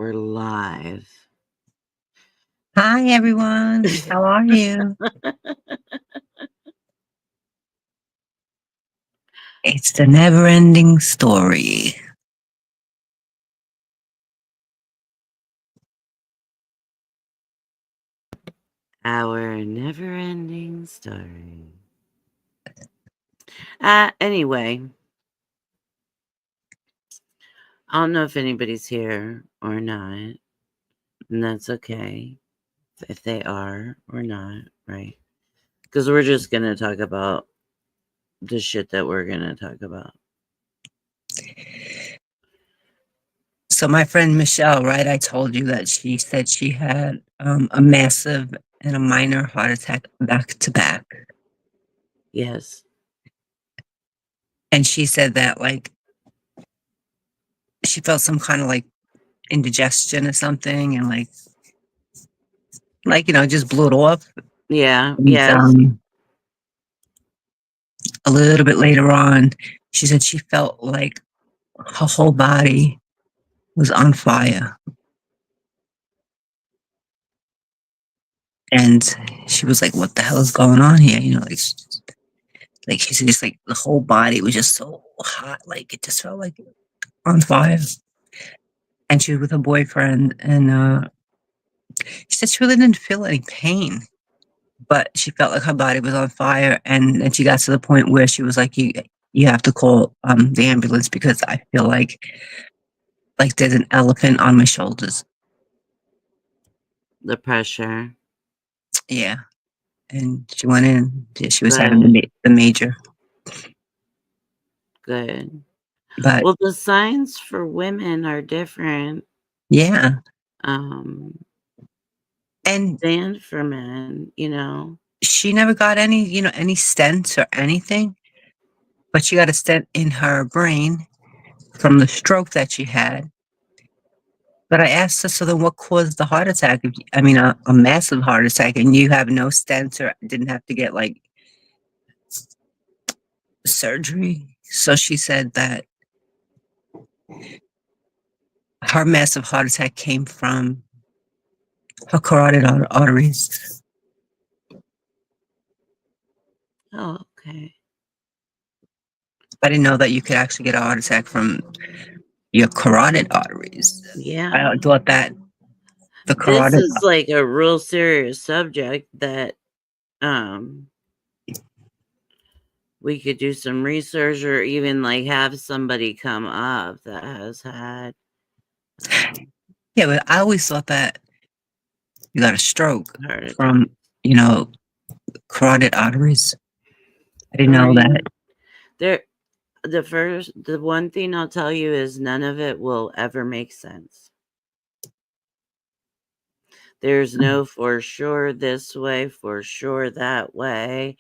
We're live. Hi, everyone. How are you? It's the never ending story. Our never ending story. Anyway, I don't know if anybody's here or not, and that's okay if they are or not, right? Because we're just going to talk about the shit that we're going to talk about. So, my friend Michelle, right? I told you that she said she had a massive and a minor heart attack back to back. Yes. And she said that, like, she felt some kind of like indigestion or something and, just blew it off. Yeah. And, Yes. a little bit later on, she said she felt like her whole body was on fire. And she was like, "What the hell is going on here?" Like she said, just like the whole body was just so hot, like it just felt like on fire. And she was with her boyfriend, and she said she really didn't feel any pain, but she felt like her body was on fire. And then she got to the point where she was like, "You have to call the ambulance because I feel like there's an elephant on my shoulders." The pressure. Yeah, and she went in. She was having Good. the major, Good. but Well, the signs for women are different. yeah. Um, And than for men. she never got any stents or anything, but she got a stent in her brain from the stroke that she had. But I asked her, so then what caused the heart attack? A massive heart attack, and you have no stents or didn't have to get like surgery. So she said that her massive heart attack came from her carotid arteries. Oh, okay. I didn't know that you could actually get a heart attack from your carotid arteries. Yeah. I thought that the This carotid. is like a real serious subject that um we could do some research or even like have somebody come up that has had Yeah, but I always thought that you got a stroke heart attack. from, carotid arteries. I didn't I know that. mean, the one thing I'll tell you is none of it will ever make sense. There's no for sure this way, for sure that way.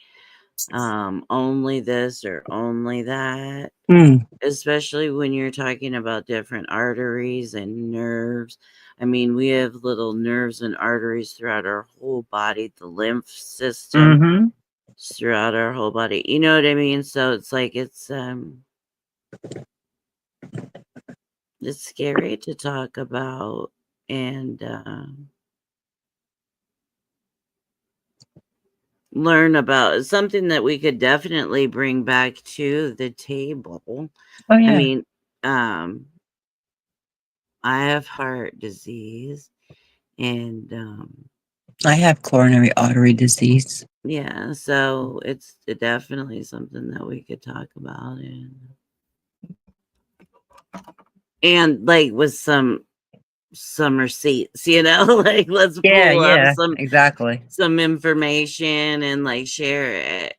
Only this or only that. Mm. Especially when you're talking about different arteries and nerves. I mean, we have little nerves and arteries throughout our whole body, the lymph system Mm-hmm. throughout our whole body. You know what I mean? So it's like it's scary to talk about and learn about. It's something that we could definitely bring back to the table. Oh, I yeah. mean, I have heart disease and I have coronary artery disease. yeah, so it's definitely something that we could talk about and like with some receipts, like let's Yeah, pull up yeah, exactly. some information and like share it.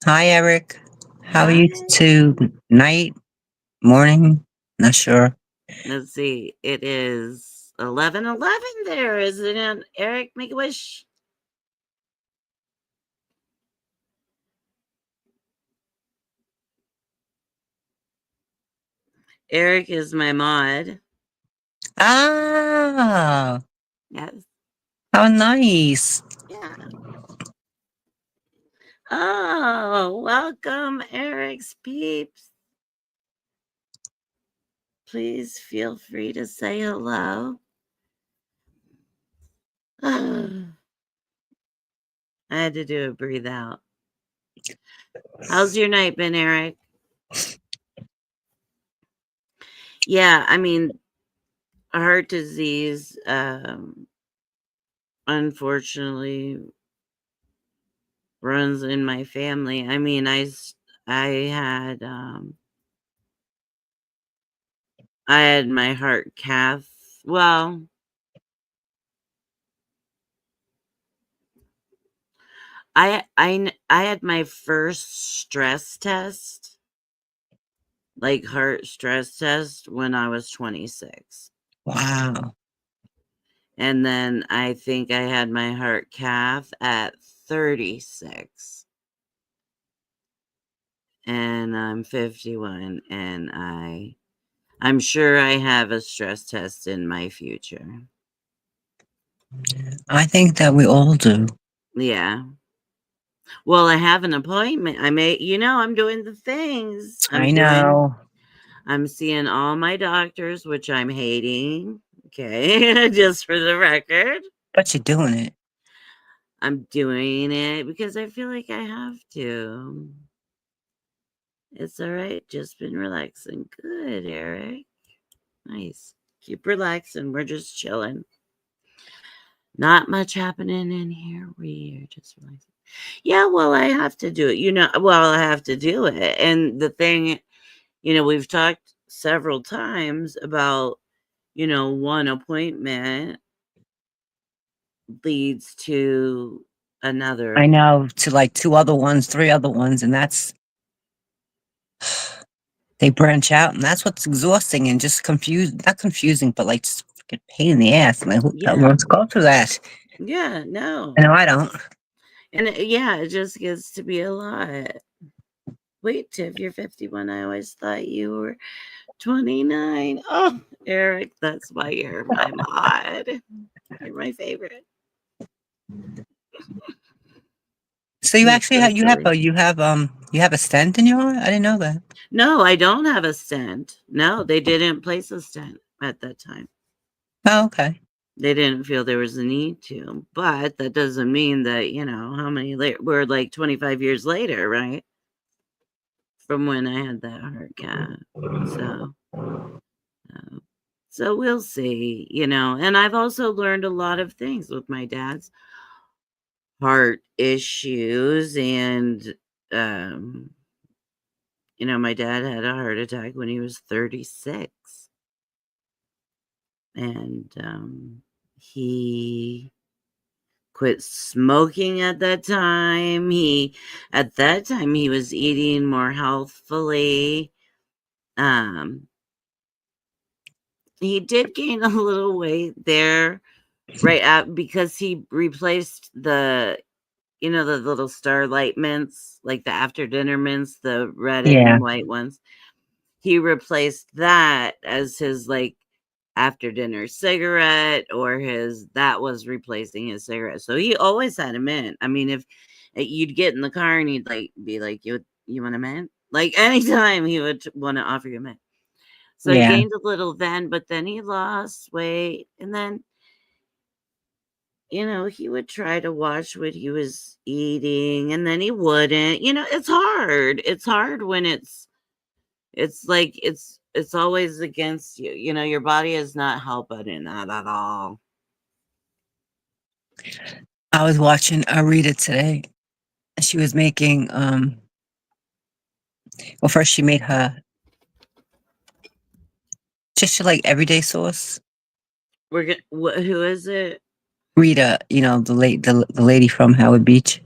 Hi, Eric. How are Hi. you tonight? Morning? Not sure. Let's see. It is 11:11 there, isn't it? Eric, make a wish. Eric is my mod. Ah, Yes. how nice. Yeah. Oh, welcome, Eric's peeps. please feel free to say hello. I had to do a breathe out. How's your night been, Eric? Yeah, I mean, heart disease, unfortunately, runs in my family. I mean, I had my heart cath. Well, I had my first stress test, like heart stress test, when I was 26. Wow. And then I think I had my heart cath at 36. And I'm 51, and I'm sure I have a stress test in my future. I think that we all do. Yeah. Well, I have an appointment. I'm doing the things. I know. I'm seeing all my doctors, which I'm hating. Okay. Just for the record. But you're doing it. I'm doing it because I feel like I have to. It's all right. Just been relaxing. Good, Eric. Nice. Keep relaxing. We're just chilling. Not much happening in here. We are just relaxing. Yeah, well, I have to do it. I have to do it. And the thing, we've talked several times about, one appointment leads to another. I know, to like 2 other ones, 3 other ones, and that's they branch out, and that's what's exhausting and just not confusing, but like just freaking pain in the ass. I'm like, who the hell Yeah. wants to go through that? Yeah, no. I know I don't. And it just gets to be a lot. Wait, Tiff, you're 51. I always thought you were 29. Oh, Eric, that's why you're my mod. You're my favorite. So you You're actually so silly. you have a stent in your heart? I didn't know that. No, I don't have a stent. No, they didn't place a stent at that time. Oh, okay. They didn't feel there was a need to, but that doesn't mean that, how many later, we're like 25 years later, right? From when I had that heart cath. So, uh, so we'll see, and I've also learned a lot of things with my dad's heart issues. And, um, my dad had a heart attack when he was 36. And he quit smoking at that time. At that time, he was eating more healthfully. Um, he did gain a little weight there, right at because he replaced the little Starlight mints, like the after dinner mints, the red Yeah. and white ones. He replaced that as his like after dinner cigarette, or that was replacing his cigarette. So he always had a mint. I mean, if you'd get in the car and he'd like be like, you want a mint? Like anytime he would want to offer you a mint. So he Yeah. gained a little then, but then he lost weight. And then, he would try to watch what he was eating, and then he wouldn't. It's hard. It's hard when it's like it's always against you. Your body is not helping in that at all. I was watching Arita today. She was making well, first she made her just like everyday sauce. Who is it? Rita, the lady from Howard Beach.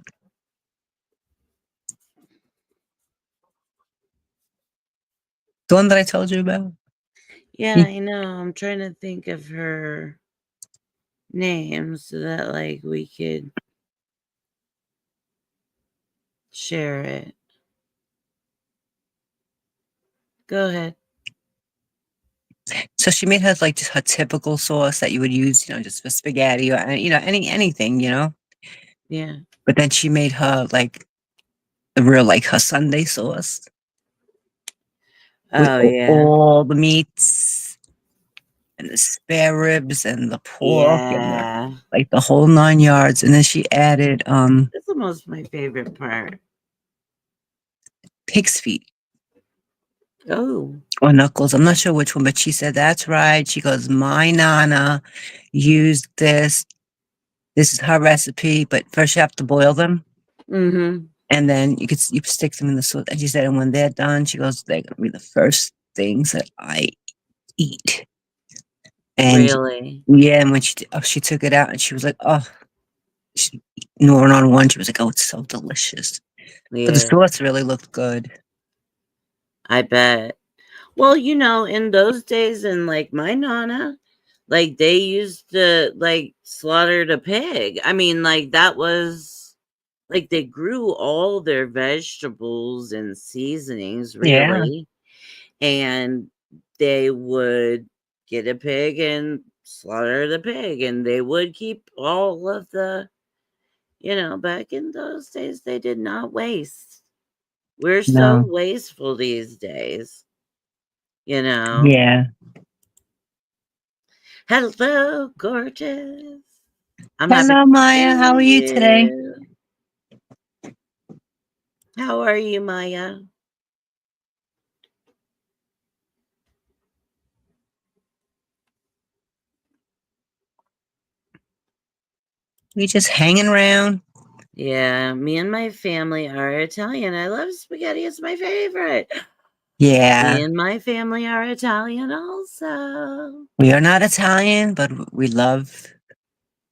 The one that I told you about. Yeah, You- I know. I'm trying to think of her name so that like we could share it. Go ahead. So she made her like just her typical sauce that you would use, just for spaghetti or anything. Yeah. But then she made her like the real like her Sunday sauce. with Oh yeah. all the meats and the spare ribs and the pork and Yeah. like the whole 9 yards. And then she added That's almost my favorite part. pig's feet Oh. or knuckles. I'm not sure which one, but she said that's right. She goes, my nana used this. This is her recipe, but first you have to boil them. Mm-hmm. And then you stick them in the sauce. And she said, and when they're done, she goes, they're gonna be the first things that I eat. And Really? yeah, and when she took it out and she was like, oh, she, Nora on one, she was like, oh, it's so delicious. But the Yeah. sauce really looked good. I bet. Well, in those days, and like my nana, like they used to like slaughter the pig. I mean, like that was like they grew all their vegetables and seasonings Yeah. really, and they would get a pig and slaughter the pig, and they would keep all of back in those days, they did not waste. We're so No. wasteful these days, you know. Yeah. Hello, gorgeous. I'm happy Hello, to Maya. How are see you today? you. How are you, Maya? We just hanging around. Yeah, me and my family are Italian. I love spaghetti. It's my favorite. Me Yeah. and my family are Italian also. We are not Italian, but we love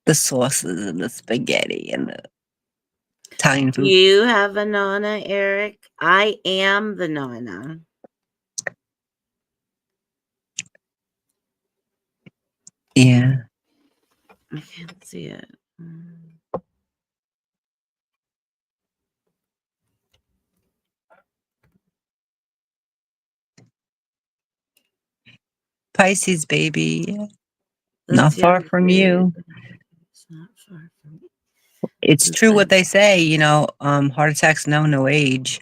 the sauces and the spaghetti and the Italian food. You have a nonna, Eric. I am the nonna. Yeah. I can't see it. Pisces, baby. Yeah. Not That's far young from too. you. It's not far from me. It's Since true what I they say, heart attacks know no age.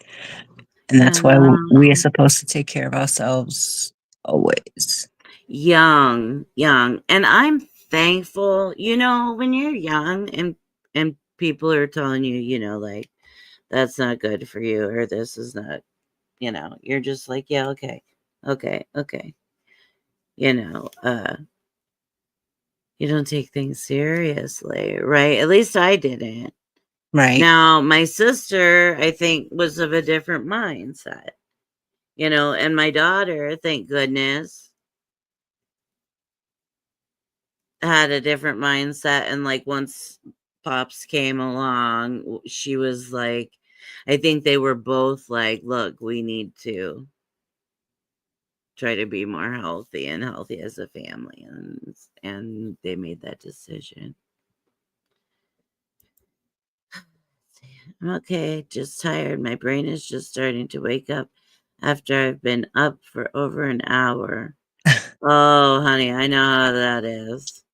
And I that's why we are know. supposed to take care of ourselves always. Young. And I'm thankful, when you're young and people are telling you, like that's not good for you or this is not, you're just like, yeah, okay. Okay. You know, uh you don't take things seriously, right? At least I didn't. Right. Now, my sister, I think, was of a different mindset, and my daughter, thank goodness, had a different mindset. And like once Pops came along, she was like, I think they were both like, look, we need to try to be more healthy and healthy as a family. And they made that decision. I'm okay, just tired. My brain is just starting to wake up after I've been up for over an hour. Oh, honey, I know how that is.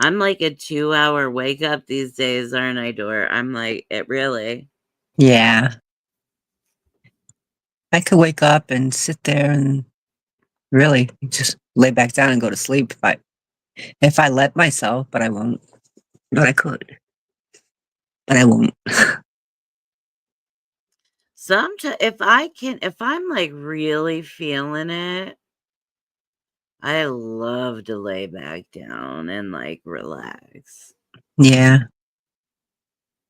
I'm like a 2-hour wake up these days, aren't I, Dore? I'm like, it really. Yeah. I could wake up and sit there and really just lay back down and go to sleep if I let myself, but I won't. But I could. But I won't. Sometimes, if I'm like really feeling it, I love to lay back down and like relax. Yeah.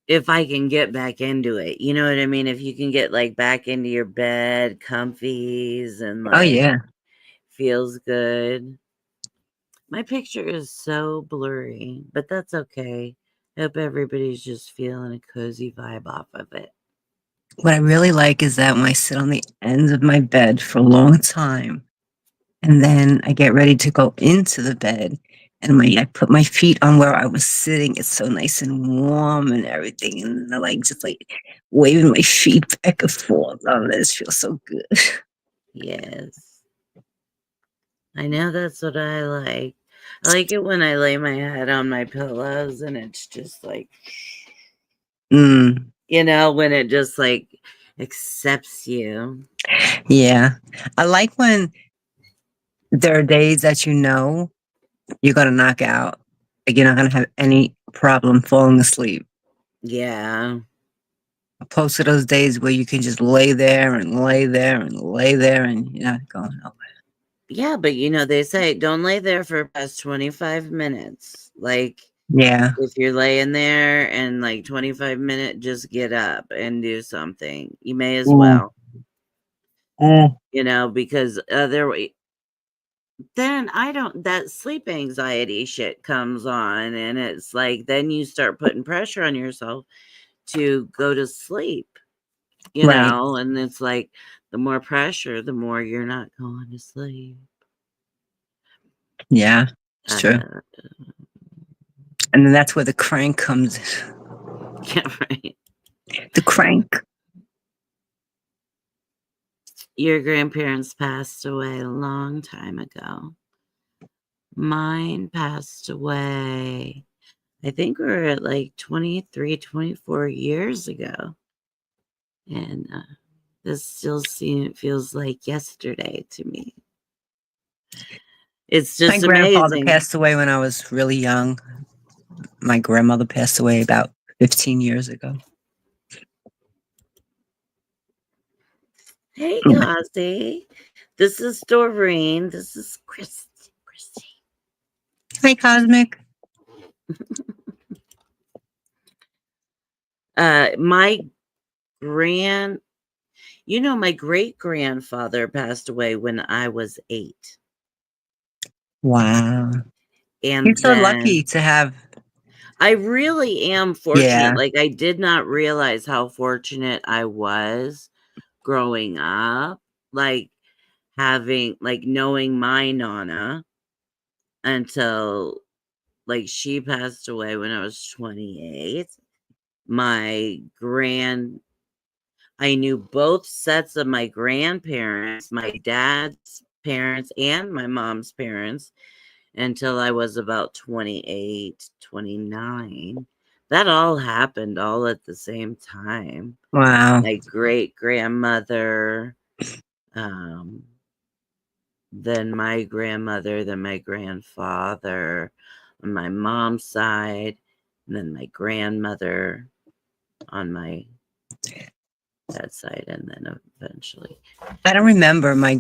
If I can get back into it, you know what I mean? If you can get like back into your bed, comfies, and Oh like yeah. feels good. My picture is so blurry, but that's okay. I hope everybody's just feeling a cozy vibe off of it. What I really like is that when I sit on the ends of my bed for a long time, and then I get ready to go into the bed, and I put my feet on where I was sitting. It's so nice and warm and everything, and I like just like waving my feet back and forth. Oh, this feels so good. Yes. I know that's what I like. I like it when I lay my head on my pillows and it's just like, Mm. when it just like accepts you. Yeah. I like when there are days that you know you're gonna knock out. Like you're not gonna have any problem falling asleep. Yeah. Opposed to those days where you can just lay there and lay there and lay there and you're not going nowhere. Yeah, but they say don't lay there for past 25 minutes. Like, Yeah. if you're laying there and like 25 minutes, just get up and do something. You may as Mm, well, mm, because otherwise, then that sleep anxiety shit comes on, and it's like, then you start putting pressure on yourself to go to sleep, right. and it's like the more pressure, the more you're not going to sleep. Yeah. It's true. Uh, And then that's where the crank comes in. yeah, right. The crank. Your grandparents passed away a long time ago. Mine passed away, I think we were at like 23, 24 years ago. And this still feels like yesterday to me. It's My just grandfather amazing. passed away when I was really young. My grandmother passed away about 15 years ago. Hey, Ghazi. This is Doreen. This is Christy. Hi, Cosmic. My grand, my great grandfather passed away when I was 8. Wow. You're And so lucky then to have. I really am fortunate. Yeah. Like, I did not realize how fortunate I was growing up, like knowing my Nana until like she passed away when I was 28. My grand I knew both sets of my grandparents, my dad's parents and my mom's parents, until I was about 28, 29. That all happened all at the same time. Wow. My great grandmother, um, then my grandmother, then my grandfather on my mom's side, and then my grandmother on my dad's side, and then eventually. I don't remember my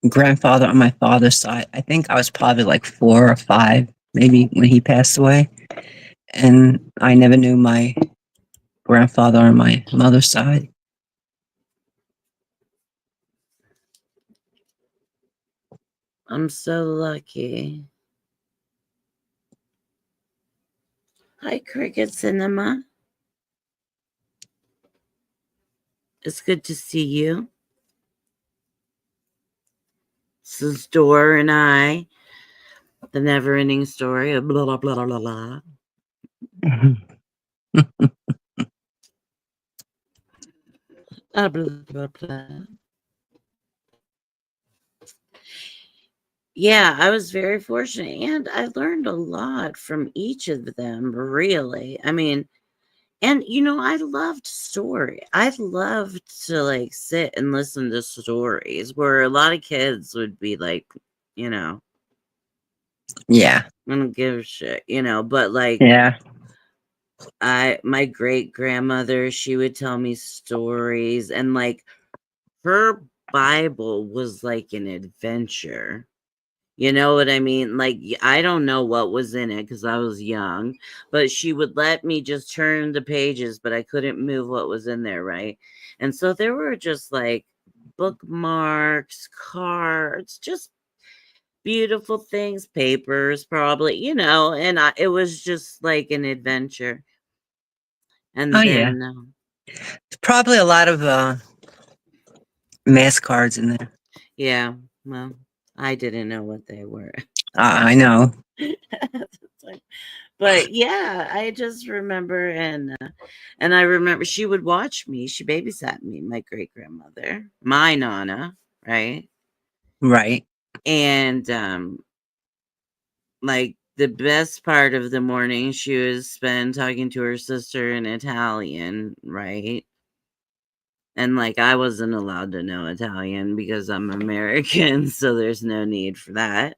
grandfather on my father's side. I think I was probably like 4 or 5, maybe, when he passed away. And I never knew my grandfather on my mother's side. I'm so lucky. Hi, Cricket Cinema. It's good to see you. This is Dore and I, the never ending story of blah, blah, blah, blah, blah, blah. Blah, blah, blah. Yeah, I was very fortunate, and I learned a lot from each of them, really. I mean, and I loved story. I loved to like sit and listen to stories where a lot of kids would be like, you know, Yeah. I don't give a shit, but like Yeah. my great grandmother, she would tell me stories, and like her Bible was like an adventure. You know what I mean? Like, I don't know what was in it because I was young, but she would let me just turn the pages, but I couldn't move what was in there, right? And so there were just like bookmarks, cards, just beautiful things, papers, probably, and it was just like an adventure. Oh, And yeah. then, Probably a lot of mass cards in there. yeah, well, I didn't know what they were. I know. But yeah, I just remember, and I remember she would watch me. She babysat me, my great grandmother, my nana, right? Right. And like the best part of the morning, she would spend talking to her sister in Italian, right? And like I wasn't allowed to know Italian because I'm American, so there's no need for that.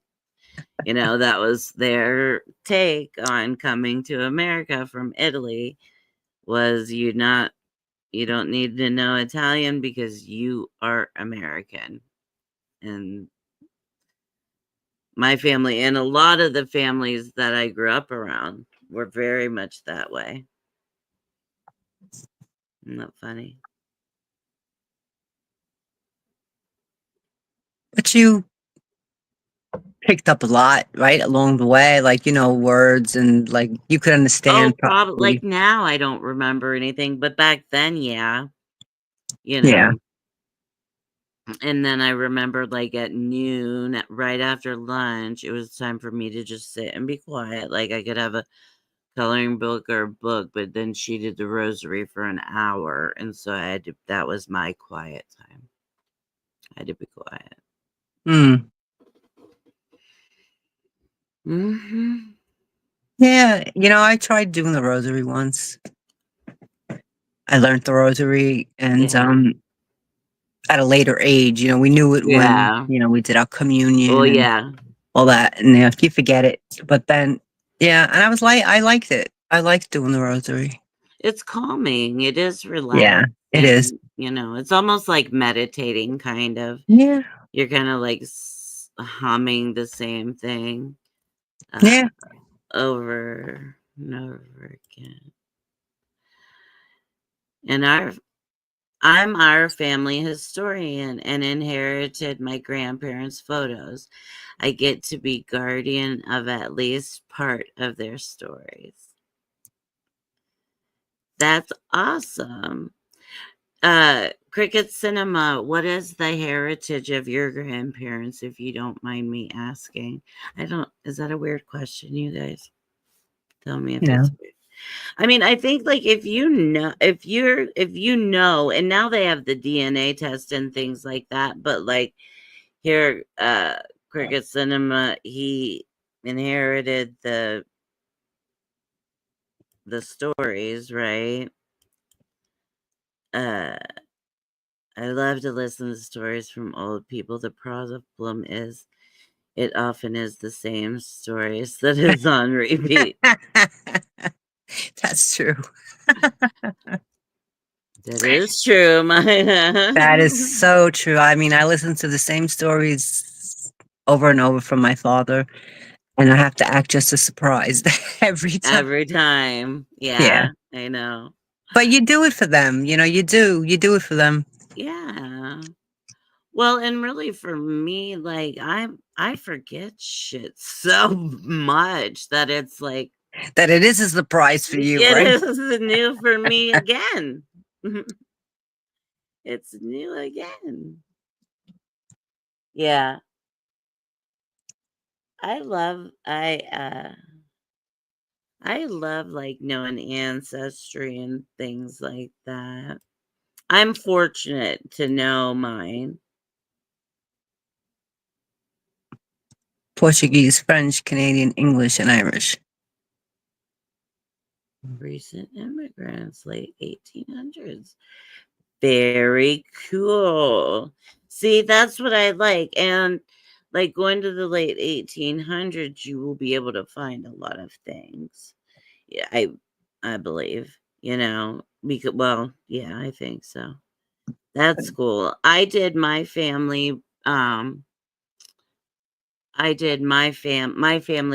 That was their take on coming to America from Italy was you don't need to know Italian because you are American. And my family and a lot of the families that I grew up around were very much that way. Isn't that funny? But you picked up a lot, right, along the way, like, words and, like, you could Oh, understand probably like probably. now I don't remember anything, but back then, yeah, you Yeah. know. And then I remember like at noon, right after lunch, it was time for me to just sit and be quiet. Like I could have a coloring book or a book, but then she did the rosary for an hour. And so that was my quiet time. I had to be quiet. Mm. Hmm. Yeah, I tried doing the rosary once. I learned the rosary, and, Yeah. at a later age, we knew it when, Yeah. we did our Oh, communion and yeah. all that, and, you forget it, but then yeah, and I liked it. I liked doing the rosary. It's calming. It is Yeah, it is. relaxing. It's almost like meditating, kind of. Yeah, You're kind of like humming the same thing yeah. over and over again. And I'm our family historian and inherited my grandparents' photos. I get to be guardian of at least part of their stories. That's awesome. Cricket Cinema, what is the heritage of your grandparents, if you don't mind me asking? Is that a weird question, you guys? Tell me if Yeah. it's weird. I mean, I think like if you know, and now they have the DNA test and things like that, but like here, Cricket Cinema, he inherited the stories, right? Uh I love to listen to stories from old people. The problem is it often is the same stories that is on repeat. That's true. That is true, my That is so true. I mean, I listen to the same stories over and over from my father, and I have to act just as surprised every time. every time. Yeah. Yeah, I know. But you do it for them, you do. You do it for them. Yeah. Well, and really for me, like I forget shit so much that it's like That it is a surprise for you, it right? is new for me again. It's new again. Yeah. I love like knowing ancestry and things like that. I'm fortunate to know mine. Portuguese, French, Canadian, English, and Irish. Recent immigrants, late 1800s. Very cool. See, that's what I like. And like going to the late 1800s, you will be able to find a lot of things. Yeah, I believe, because well, yeah, I think so. That's cool. My family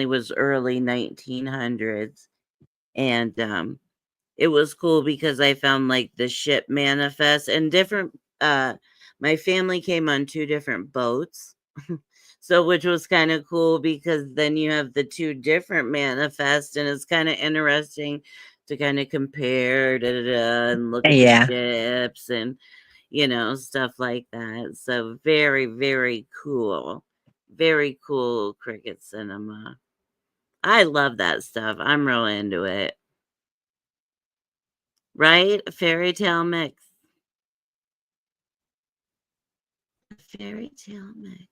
was early 1900s, and it was cool because I found like the ship manifest and different my family came on two different boats. So which was kind of cool because then you have the two different manifests and it's kind of interesting to kind of compare and look at the Yeah. ships and stuff like that. So very, very cool. Very cool cricket cinema. I love that stuff. I'm real into it. Right? A fairy tale mix. A fairy tale mix.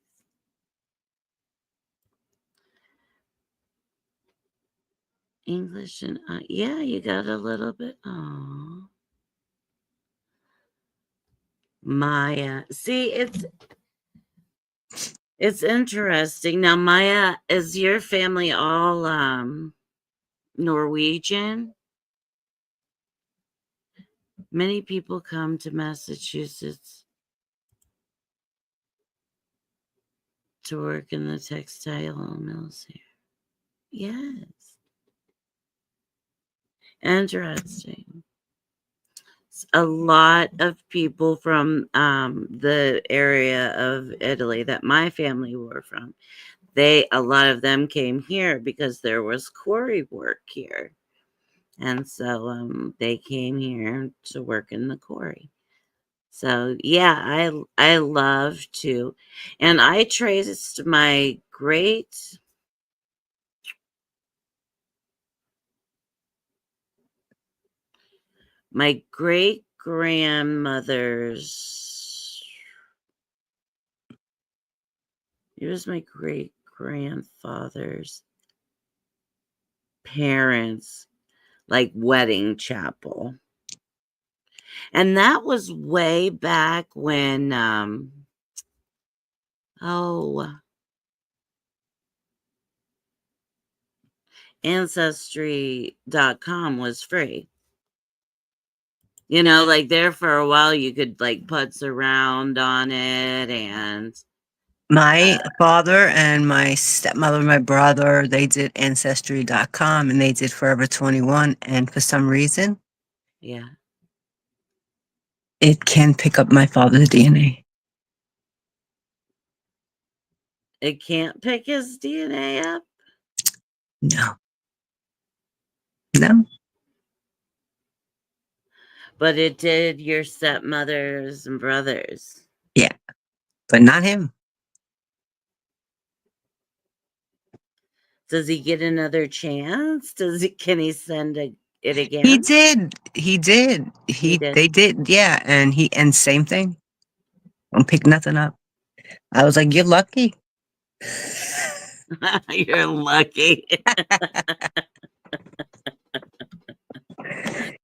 English and yeah, you got a little bit. Oh, Maya. See, it's interesting. Now, Maya, is your family all Norwegian? Many people come to Massachusetts to work in the textile mills here. Yes. Interesting. A lot of people from the area of Italy that my family were from, a lot of them came here because there was quarry work here. And so they came here to work in the quarry. So yeah, I love to, and I traced my great grandmother's. It was my great grandfather's parents' like wedding chapel, and that was way back when oh, ancestry.com was free. Like there for a while you could like putz around on it, and My father and my stepmother, my brother, they did Ancestry.com and they did Forever 21. And for some reason, yeah, it can pick up my father's DNA. it can't pick his DNA up. No. No. But it did your stepmothers and brothers. Yeah. But not him. Does he get another chance? Can he send it again? He did. He did. He did. They did. Yeah. And same thing. Don't pick nothing up. I was like, you're lucky. You're lucky.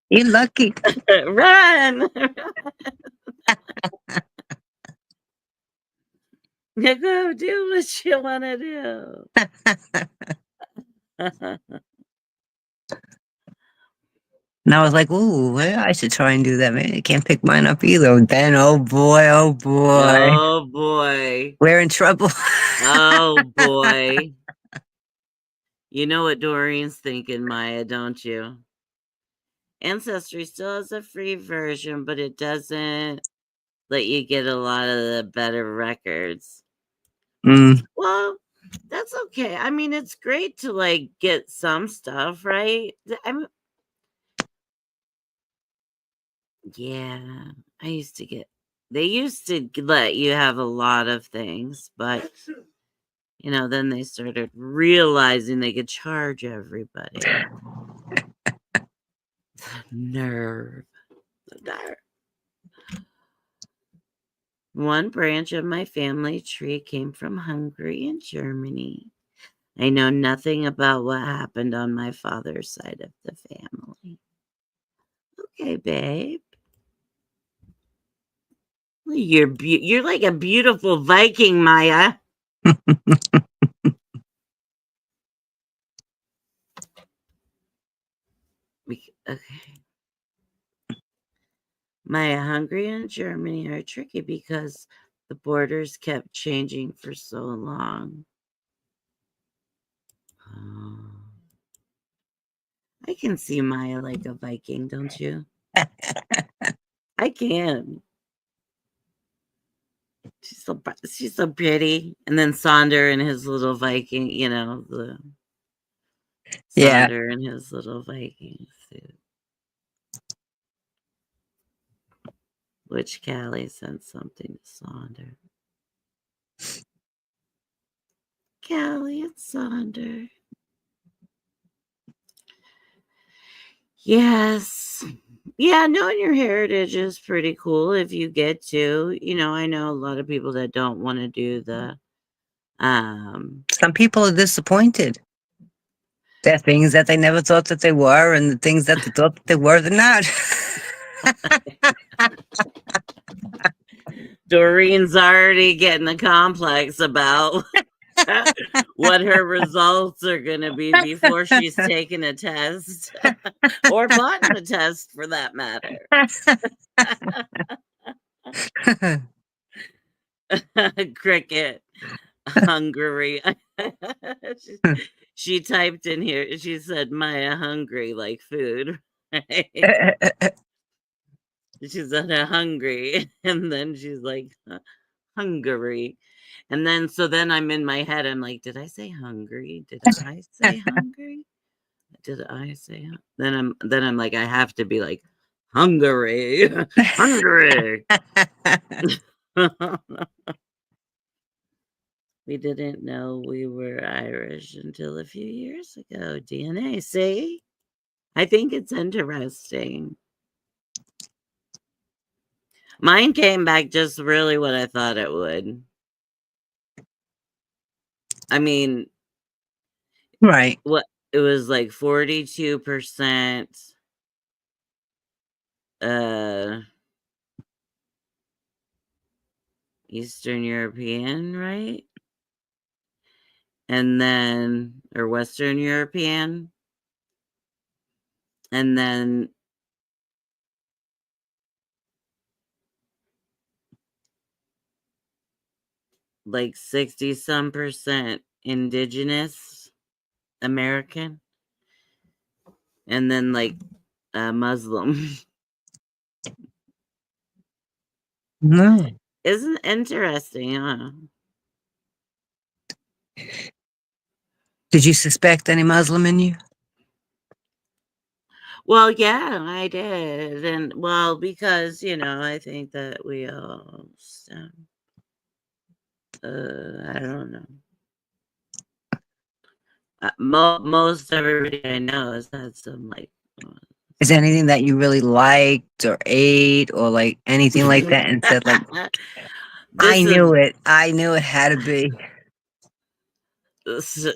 You're lucky. Run. You go do what you want to do. And I was like, ooh, well, I should try and do that. Man, I can't pick mine up either. Then, oh boy, Oh boy. we're in trouble. Oh boy. You know what Doreen's thinking, Maya, don't you? Ancestry still has a free version, but it doesn't let you get a lot of the better records. Well, that's okay. I mean, it's great to like get some stuff, right? Yeah, they used to let you have a lot of things, but then they started realizing they could charge everybody. Nerve. The nerve. One branch of my family tree came from Hungary and Germany. I know nothing about what happened on my father's side of the family. Okay, babe. You're like a beautiful Viking, Maya. Okay. Maya, Hungary and Germany are tricky because the borders kept changing for so long. Oh. I can see Maya like a Viking, don't you? I can. She's so pretty. And then Sonder and his little Viking, the Yeah. Sonder and his little Viking suit. Which Callie sent something to Sonder. Callie and Sonder. Yes. Yeah, knowing your heritage is pretty cool if you get to. I know a lot of people that don't want to do the Some people are disappointed. There are things that they never thought that they were, and the things that they thought that they were, they're not. Doreen's already getting a complex about what her results are going to be before she's taken a test or bought a test for that matter. Cricket, Hungary. she typed in here, she said, Maya hungry like food. Right? She said, hungry. And then she's like, Hungary. And then, so then I'm in my head, I'm like, did I say hungry? Did I say hungry? Did I say? Then I'm like, I have to be like, Hungary, Hungary. We didn't know we were Irish until a few years ago. DNA, see? I think it's interesting. Mine came back just really what I thought it would. I mean, Right. what it was like 42% uh Eastern European, right? And then or Western European. And then like 60 some percent indigenous American. And then like Muslim. No. Isn't interesting, huh? Did you suspect any Muslim in you? Well, yeah, I did. And well, because, I think that we all I don't know. Most everybody I know has had some like Is there anything that you really liked or ate or like anything like that and said like, I this knew it. I knew it had to be.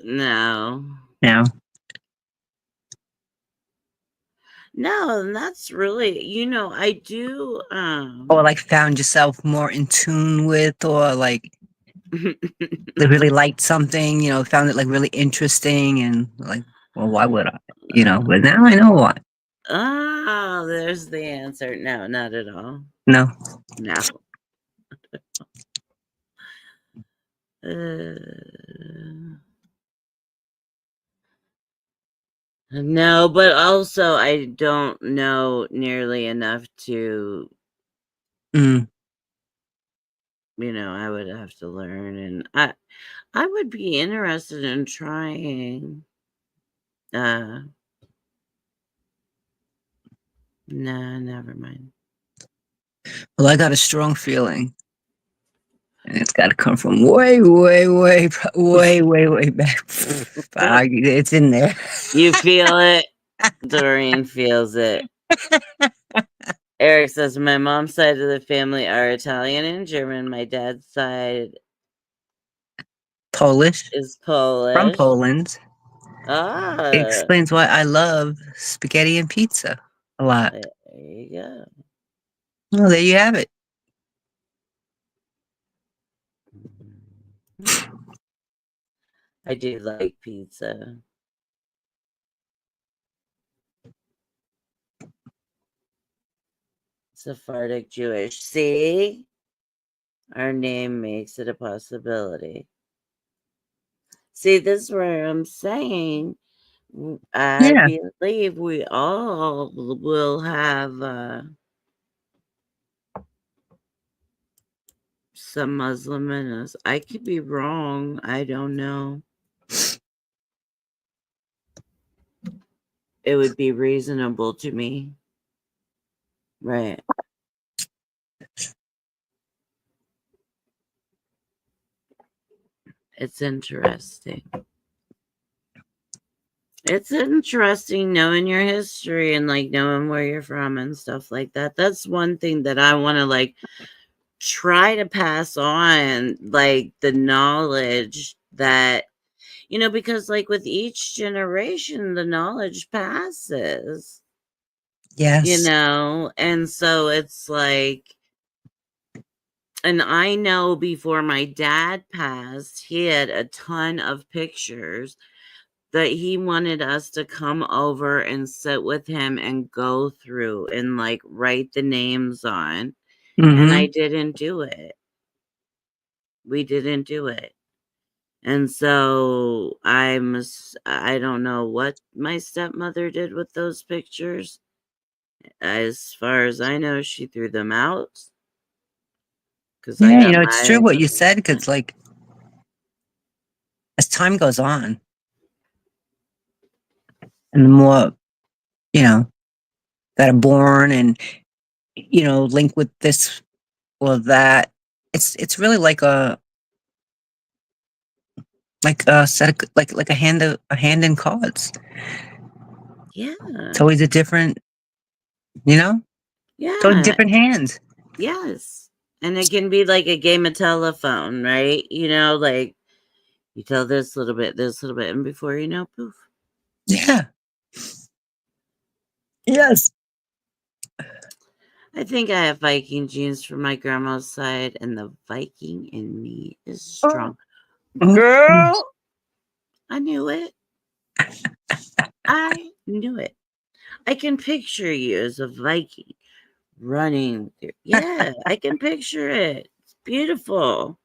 no. No. No, that's really, I do Or like found yourself more in tune with or like they really liked something, found it like really interesting and like, well, why would I? But now I know why. Oh, there's the answer. No, not at all. No. No. Uh, no, but also I don't know nearly enough to, Mm. I would have to learn, and I would be interested in trying. No, never mind. Well, I got a strong feeling. And it's got to come from way, way, way, way, way, way back. It's in there. You feel it. Doreen feels it. Eric says, my mom's side of the family are Italian and German. My dad's side Polish. is From Polish. Poland. It Ah, explains why I love spaghetti and pizza a lot. there you go. Well, there you have it. I do like pizza. Sephardic Jewish. See? Our name makes it a possibility. See, this is where I'm saying I Yeah. believe we all will have some Muslim in us. I could be wrong. I don't know. It would be reasonable to me. Right. It's interesting. It's interesting knowing your history and like knowing where you're from and stuff like that. That's one thing that I want to like try to pass on, like the knowledge that, because like with each generation, the knowledge passes, Yes. and so it's like, And I know before my dad passed, he had a ton of pictures that he wanted us to come over and sit with him and go through and like write the names on. And I Mm-hmm. didn't do it. We didn't do it. And so I don't know what my stepmother did with those pictures. As far as I know, she threw them out because I Yeah, got it's true my. what you said, because like as time goes on, and the more you know that are born, and link with this or that, it's really like a set of, like a hand in cards. Yeah. It's always a different, you know, it's always Yeah. different hands. Yes. And it can be like a game of telephone, right? Like you tell this little bit, and before you know, poof. Yeah. Yes. I think I have Viking genes from my grandma's side, and the Viking in me is Oh. strong. Mhm. Girl, I knew it. I knew it. I can picture you as a Viking running. Yeah, I can picture it. It's beautiful.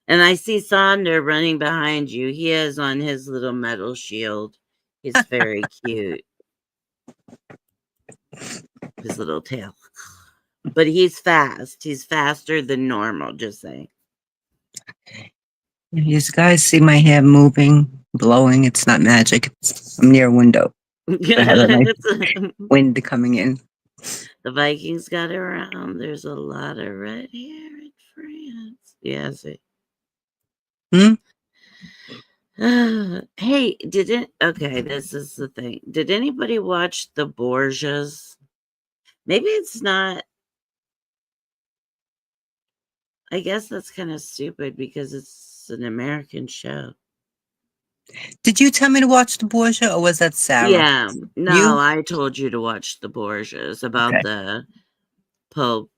And I see Sonder running behind you. He has on his little metal shield. He's very cute. His little tail. But he's fast. He's faster than normal, just saying. You guys see my hair moving, blowing. It's not magic. I'm near a window. It has a nice The wind coming in. Vikings got around. There's a lot of red hair in France. Yeah, see. Hmm? Hey, okay, this is the thing. Did anybody watch the Borgias? Maybe it's not. I guess that's kind of stupid because it's an American show. Did you tell me to watch the Borgia, or was that Sarah? Yeah, no, You? I told you to watch the Borgias about Okay. the Pope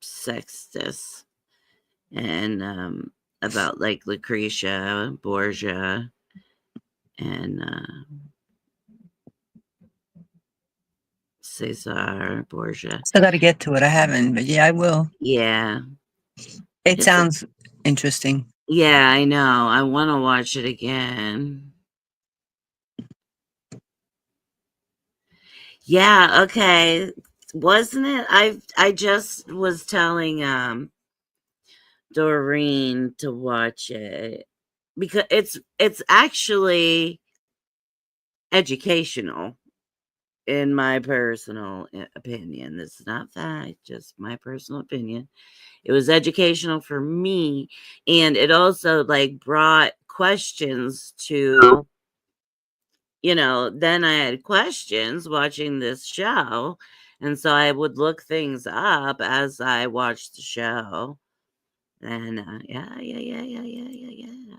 Sextus and about like Lucretia Borgia and Cesar Borgia. Still got to get to it. I haven't, but yeah, I will. Yeah, It it's a sounds interesting. yeah. I know. I want to watch it again. Yeah. Okay. Wasn't it? I just was telling Doreen to watch it because it's actually educational in my personal opinion. This is not fact, just my personal opinion. It was educational for me, and it also like brought questions to, then I had questions watching this show, and so I would look things up as I watched the show. And yeah, yeah, yeah, yeah, yeah, yeah, yeah.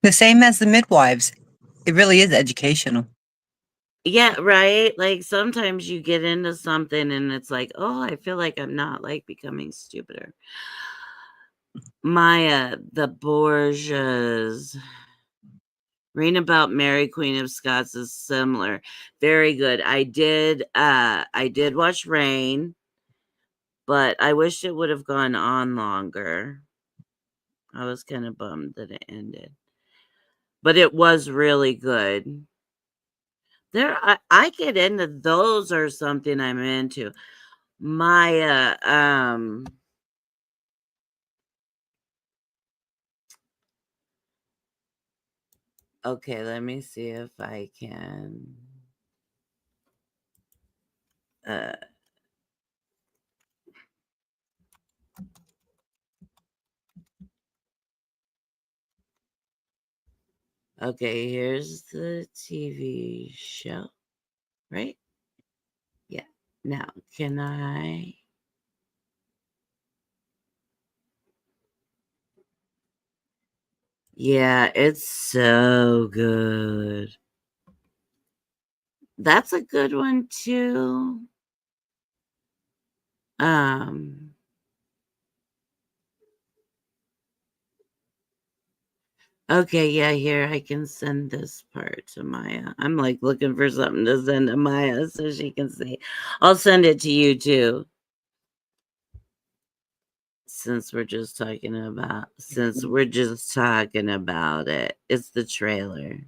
The same as the midwives. It really is educational. Yeah, right? Like sometimes you get into something and it's like, "Oh, I feel like I'm not like becoming stupider." Maya, the Borgias. Reading about Mary Queen of Scots is similar. Very good. I did watch Rain, but I wish it would have gone on longer. I was kind of bummed that it ended. But it was really good. I get into those or something I'm into. Maya, okay, let me see if I can uh okay, here's the TV show, right? Yeah. Now, can I Yeah, it's so good. That's a good one too. Um, okay, yeah, here I can send this part to Maya. I'm like looking for something to send to Maya so she can see. I'll send it to you too. Since we're just talking about it. It's the trailer.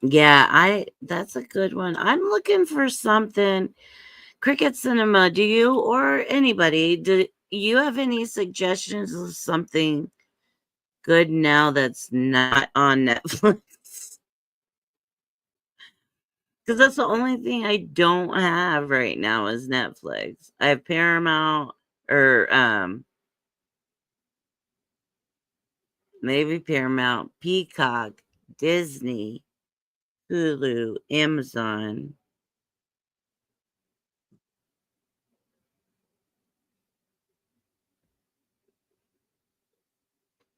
Yeah, that's a good one. I'm looking for something. Cricket Cinema, do you or anybody, do you have any suggestions of something good now that's not on Netflix? Because that's the only thing I don't have right now is Netflix. I have Paramount or maybe Paramount, Peacock, Disney, Hulu, Amazon.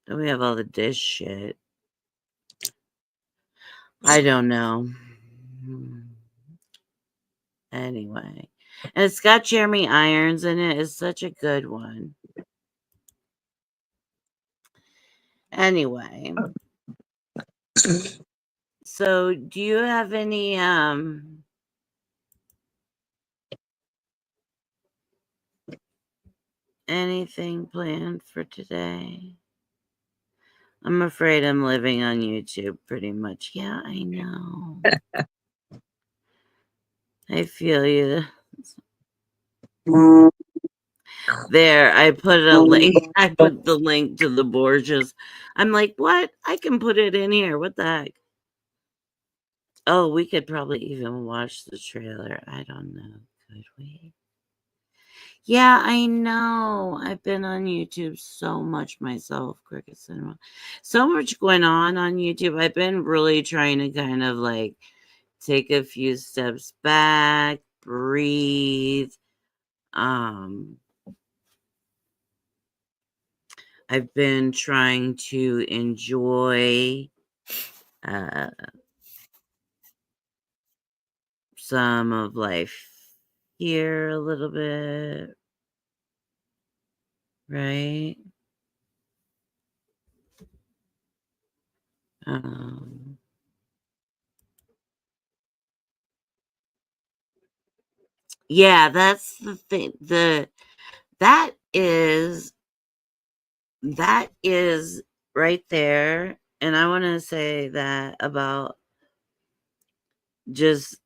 Then we have all the dish shit. I don't know. Anyway. And it's got Jeremy Irons in it. It's such a good one. Anyway. So do you have anything planned for today? I'm afraid I'm living on YouTube pretty much. Yeah, I know. I feel you. There, I put a link. I put the link to the Borgias. I'm like, what? I can put it in here. What the heck? Oh, we could probably even watch the trailer. I don't know. Could we? Yeah, I know. I've been on YouTube so much myself, Cricket Cinema. So much going on YouTube. I've been really trying to kind of like take a few steps back, breathe. Um, I've been trying to enjoy uh, some of life here a little bit, right? Um, yeah, that's the thing. That is that is right there, and I want to say that about just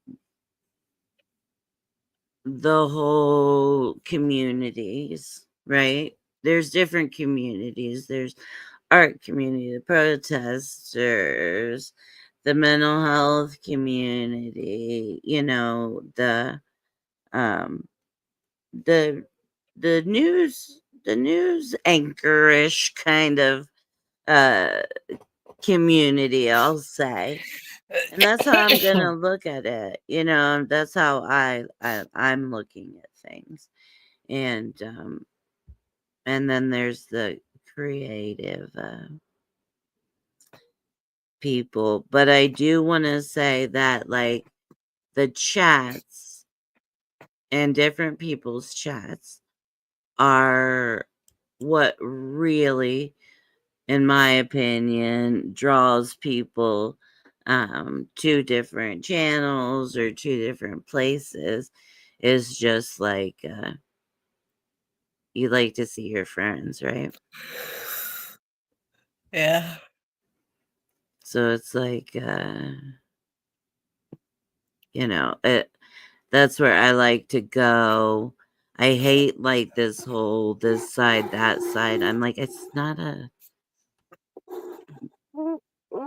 the whole communities, right? There's different communities. There's art community, the protesters, the mental health community, um the the news anchorish kind of uh community, I'll say. And that's how I'm gonna look at it. That's how I'm looking at things. And then there's the creative people. But I do want to say that like the chats and different people's chats are what really, in my opinion, draws people to different channels or to different places is just like you like to see your friends, right? Yeah. So it's like that's where I like to go. I hate like this whole this side, that side. I'm like, it's not a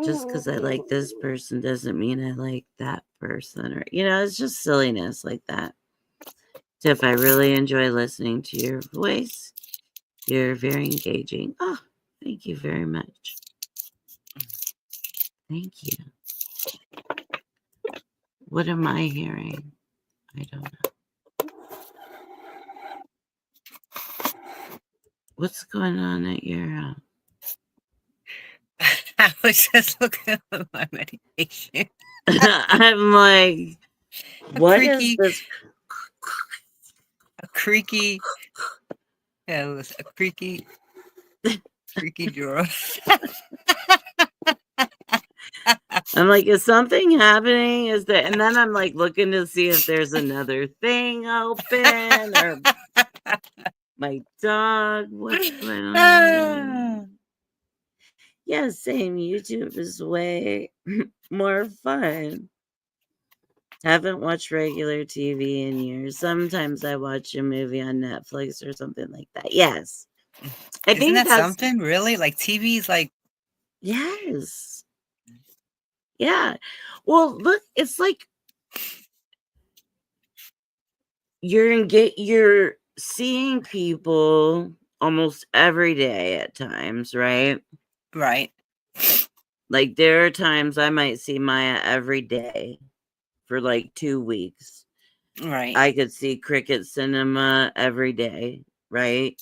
just because I like this person doesn't mean I like that person. Or, it's just silliness like that. Tiff, I really enjoy listening to your voice. You're very engaging. Oh, thank you very much. Thank you. What am I hearing? I don't know. What's going on at your I was just looking at my medication. I'm like, A What is creaky, this? a creaky, yeah, listen, a creaky drawer. I'm like, is something happening? Is there? And then I'm like looking to see if there's another thing open or my dog. What's going on? Yeah, same. YouTube is way more fun. Haven't watched regular TV in years. Sometimes I watch a movie on Netflix or something like that. Yes. I Isn't think that that's something? Really? Like TV's like yes. Yeah. Well, look, it's like you're seeing people almost every day at times, right? right, Like there are times I might see Maya every day for like 2 weeks. right. I could see Cricket Cinema every day, right?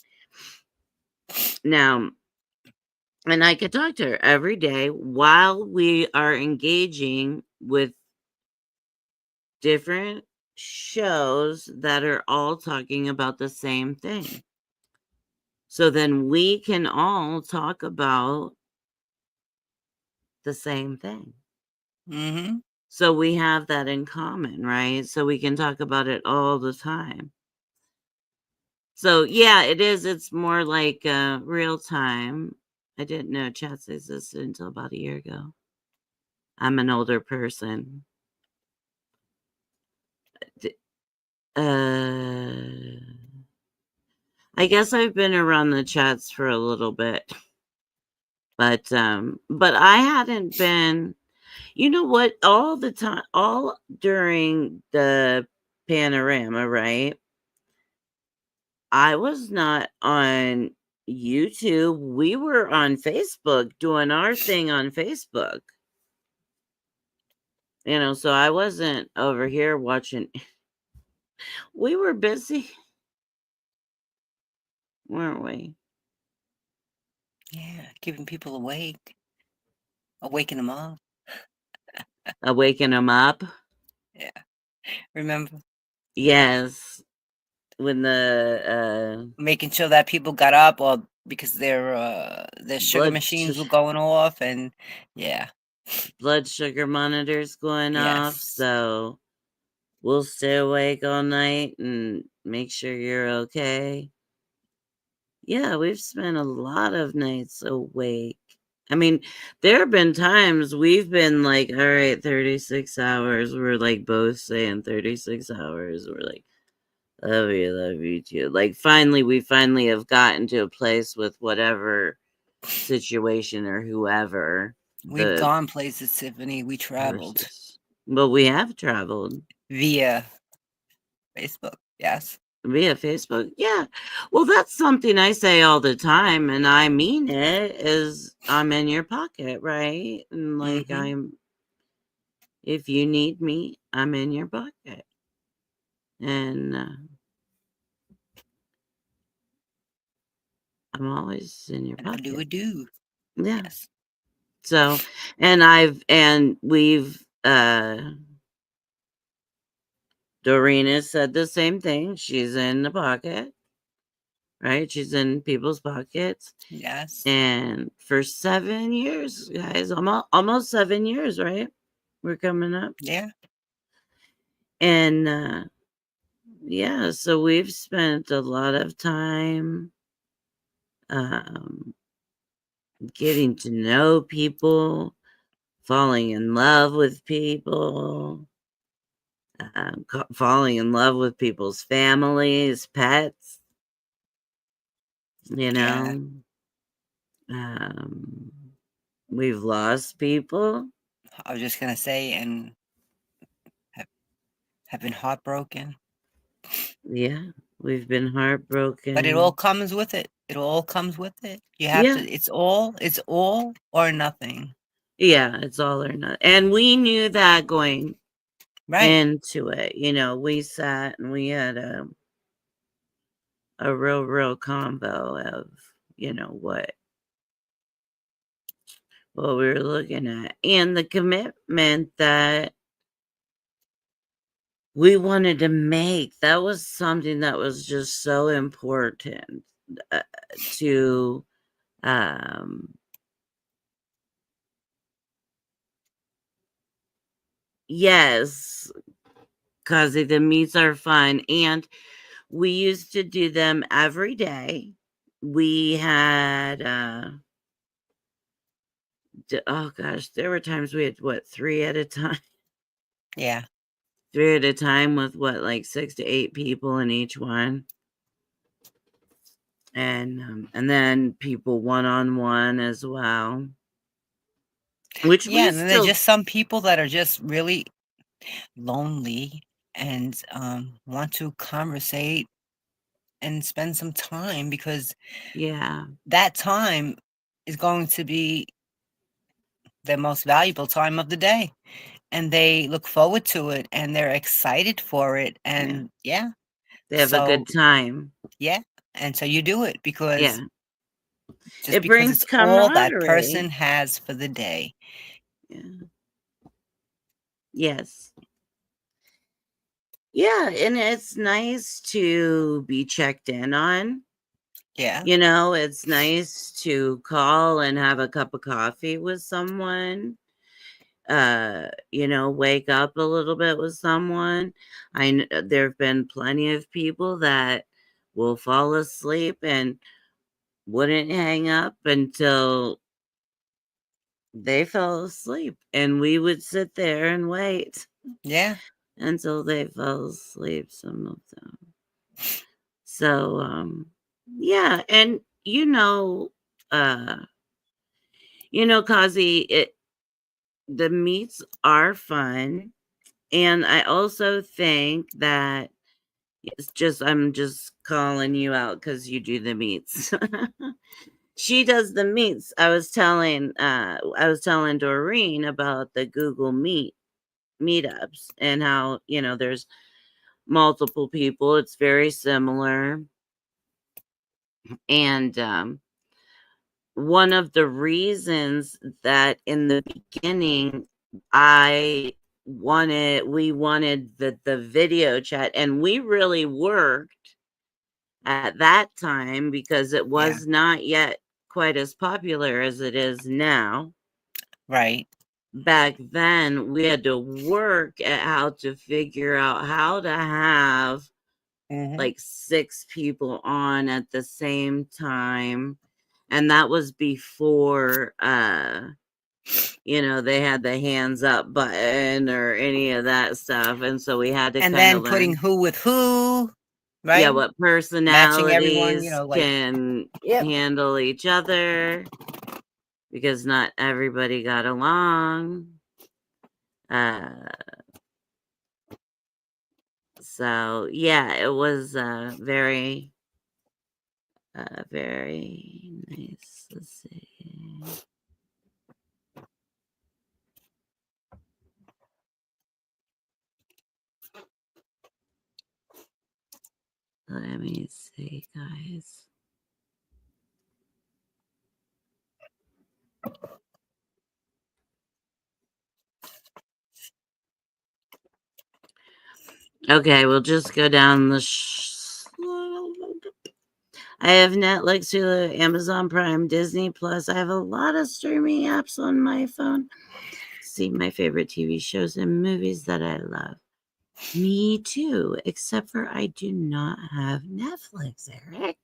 Now, and I could talk to her every day while we are engaging with different shows that are all talking about the same thing. So then we can all talk about the same thing. Mm-hmm. So we have that in common, right? So we can talk about it all the time. So yeah, it is. It's more like real time. I didn't know chats existed until about a year ago. I'm an older person. I guess I've been around the chats for a little bit, but I hadn't been. You know what? All the time, all during the panorama, right? I was not on YouTube. We were on Facebook doing our thing on Facebook. So I wasn't over here watching. We were busy, weren't we? Yeah, keeping people awake, awaking them up. Waking them up. Yeah, remember Yes. When the making sure that people got up, or because their sugar blood machines were going off, and yeah, blood sugar monitors going off. yes, So we'll stay awake all night and make sure you're okay. Yeah, we've spent a lot of nights awake. I mean, there have been times we've been like, all right, 36 hours. We're like both saying 36 hours. We're like, love you too. Like, we finally have gotten to a place with whatever situation or whoever we've the gone places, Tiffany. We traveled versus. But we have traveled via Facebook. Yes. via Facebook. Yeah. Well, that's something I say all the time, and I mean it is I'm in your pocket, right? And like Mm-hmm. if you need me, I'm in your pocket. And I'm always in your And I do pocket. a do. Yeah. Yes. So, and we've, Doreen said the same thing. She's in the pocket, right? She's in people's pockets. Yes. And for 7 years, guys, almost 7 years, right? We're coming up. Yeah. And yeah, so we've spent a lot of time um, getting to know people, falling in love with people, falling in love with people's families, pets, you Yeah. know. Um, we've lost people. I was just gonna say, and have, have been heartbroken, Yeah, we've been but it all heartbroken. comes with it. It all comes with it. You have to. Yeah, It's all or nothing. yeah, it's all or nothing. And we knew that going Right. into it. We sat and we had a real combo of, what we were looking at and the commitment that we wanted to make. That was something that was just so important to yes, cause the meets are fun, and we used to do them every day. We had oh gosh, there were times we had what, 3 at a time? Yeah. 3 at a time with what, like 6 to 8 people in each one. And then people one-on-one as well. Which Yeah, we and then there's still just some people that are just really lonely and want to conversate and spend some time because yeah, that time is going to be the most valuable time of the day. And they look forward to it and they're excited for it. yeah. And yeah, They have a so good time. yeah. And so you do it because Yeah. just It because brings it's all that camaraderie. person has for the day. Yeah. Yes. Yeah, and it's nice to be checked in on. Yeah. It's nice to call and have a cup of coffee with someone. Wake up a little bit with someone. There have been plenty of people that will fall asleep and wouldn't hang up until they fell asleep, and we would sit there and wait Yeah. until they fell asleep, some of them. So, yeah, and uh, Kazi, the meets are fun, and I also think that I'm just calling you out because you do the meets. She does the meets. I was telling Doreen about the Google meetups and how, there's multiple people. It's very similar. And one of the reasons that in the beginning we wanted the video chat, and we really worked at that time because it Yeah. was not yet quite as popular as it is now. Right. Back then, we had to work at how to figure out how to have Hmm. like 6 people on at the same time. And that was before they had the hands up button or any of that stuff. And so we had to And kind then of putting learn, who with who, yeah, right? what Matching everyone, personalities like, can yep. handle each other because not everybody got along. Uh, so yeah, it was very nice. Let's see. Let me see, guys. Okay, we'll just go down the. I have Netflix, Hulu, Amazon Prime, Disney Plus. I have a lot of streaming apps on my phone. See my favorite TV shows and movies that I love. Me too, except for I do not have Netflix, Eric.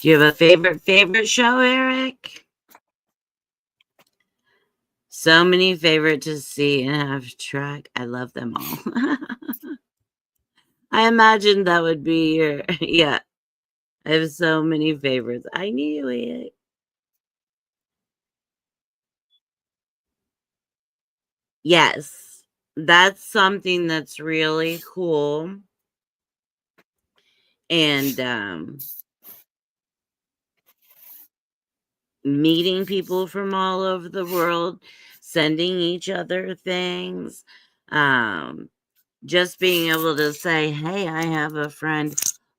Do you have a favorite show, Eric? So many favorite to see and have track. I love them all. I imagine that would be your yeah. I have so many favorites. I knew it. Yes. That's something that's really cool. And meeting people from all over the world, sending each other things, um, just being able to say, hey, I have a friend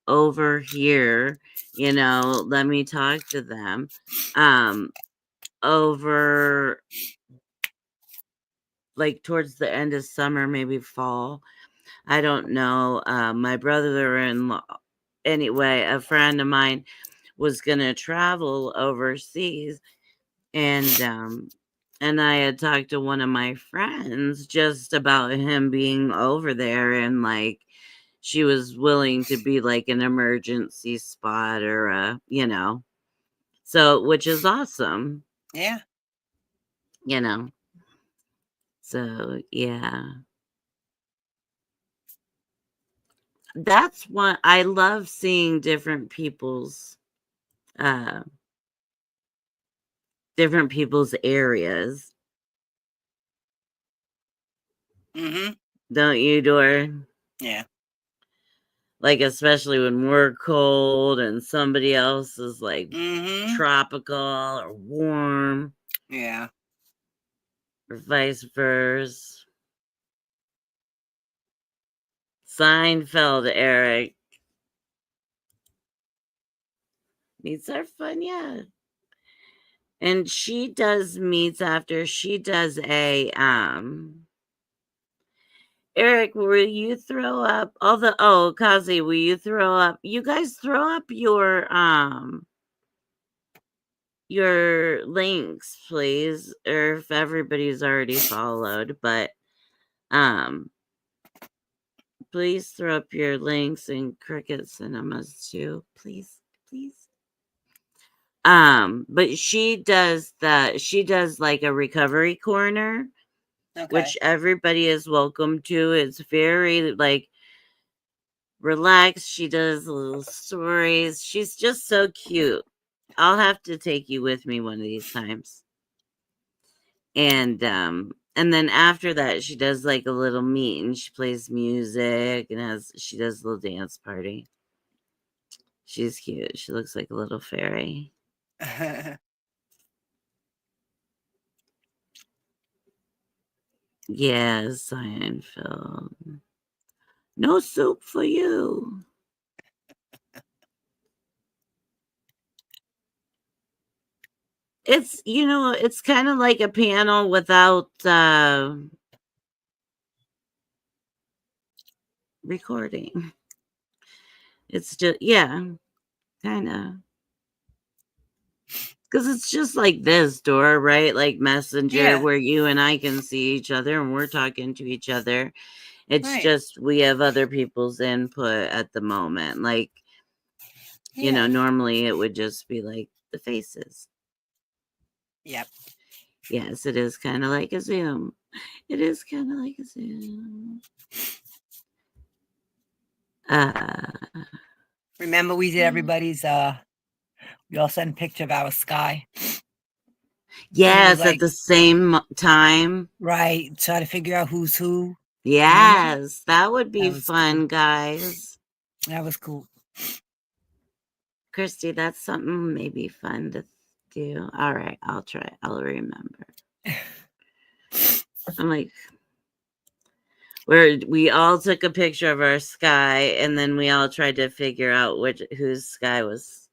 over here, let me talk to them. Over like towards the end of summer, maybe fall. I don't know. My brother-in-law, anyway, a friend of mine was gonna travel overseas, and I had talked to one of my friends just about him being over there, and like she was willing to be like an emergency spot or a, so which is awesome, Yeah. you know. So yeah. That's what I love, seeing uh different people's areas. Mm-hmm. Don't you, Dore? Yeah. Like, especially when we're cold and somebody else is like Mm-hmm. tropical or warm, Yeah. or vice versa. Seinfeld, Eric. Meets are fun, yeah. And she does meets after she does a Eric, will you throw up all the Kazi, will you throw up, you guys throw up your links, please, or if everybody's already followed, but um please throw up your links in Cricket Cinemas too, please, please. But she does like a recovery corner, Okay. which everybody is welcome to. It's very like relaxed. She does little stories. She's just so cute. I'll have to take you with me one of these times. And then after that she does like a little meet and she plays music and she does a little dance party. She's cute. She looks like a little fairy. Yes, Seinfeld. No soup for you. It's it's kind of like a panel without recording. It's just, yeah, kind of. Because it's just like this, Dora, right? Like Messenger, Yeah. where you and I can see each other and we're talking to each other. It's Right. just we have other people's input at the moment. Like, Yeah. normally it would just be like the faces. Yep. Yes, it is kind of like a Zoom. It is kind of like a Zoom. Uh, Remember we did everybody's we all sent a picture of our sky. yes, at like the same time. right, try to figure out who's who. Yes, that would be That was cool. fun, guys. That was cool. Christy, that's something maybe fun to do. All right, I'll try. I'll remember. I'm like, where we all took a picture of our sky and then we all tried to figure out whose sky was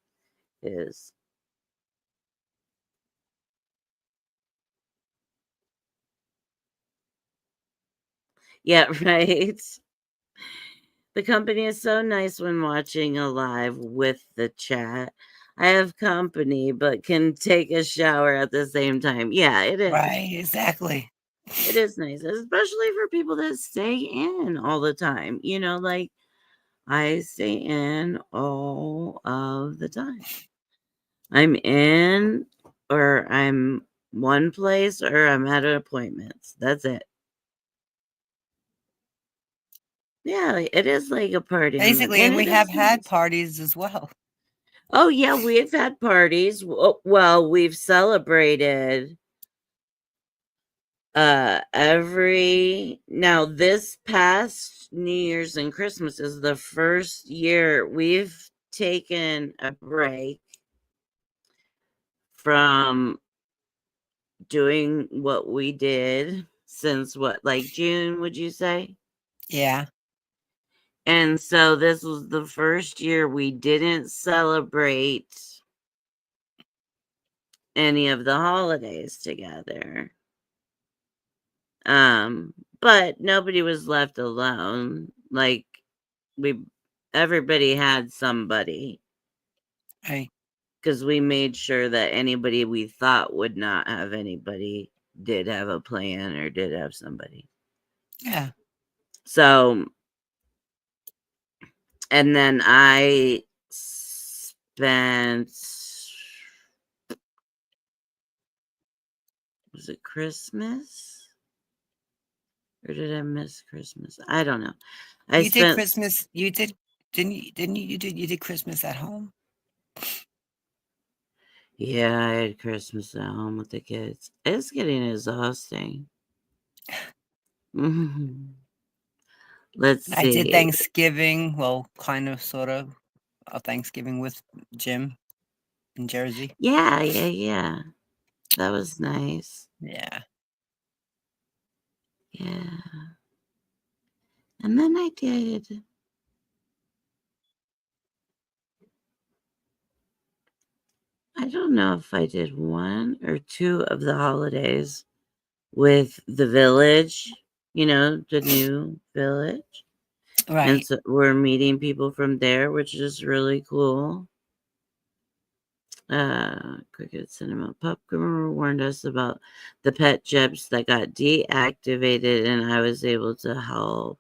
his. Yeah, right. The company is so nice when watching a live with the chat. I have company, but can take a shower at the same time. Yeah, it is. Right, exactly. It is nice, especially for people that stay in all the time. Like I stay in all of the time. I'm in, or I'm one place, or I'm at appointments. That's it. Yeah, it is like a party. Basically, and we have had parties as well. Oh yeah, we've had parties. Well, we've celebrated every now this past New Year's and Christmas is the first year we've taken a break from doing what we did since what, like June, would you say? Yeah. And so this was the first year we didn't celebrate any of the holidays together. But nobody was left alone. Like we everybody had somebody Right. because we made sure that anybody we thought would not have anybody did have a plan or did have somebody. Yeah. So, and then I spent, was it Christmas? Or did I miss Christmas? I don't know. I You did spent, Christmas. You did, didn't you? You did Christmas at home. yeah, I had Christmas at home with the kids. It's getting exhausting. Let's I did see. Thanksgiving. Well, kind of, sort of, a Thanksgiving with Jim in Jersey. Yeah, yeah, yeah. That was nice. Yeah. Yeah. And then I did, I don't know if I did one or two of the holidays with the village, the new village. And Right. so we're meeting people from there, which is really cool. Cricket Cinema Popcorn warned us about the pet chips that got deactivated, and I was able to help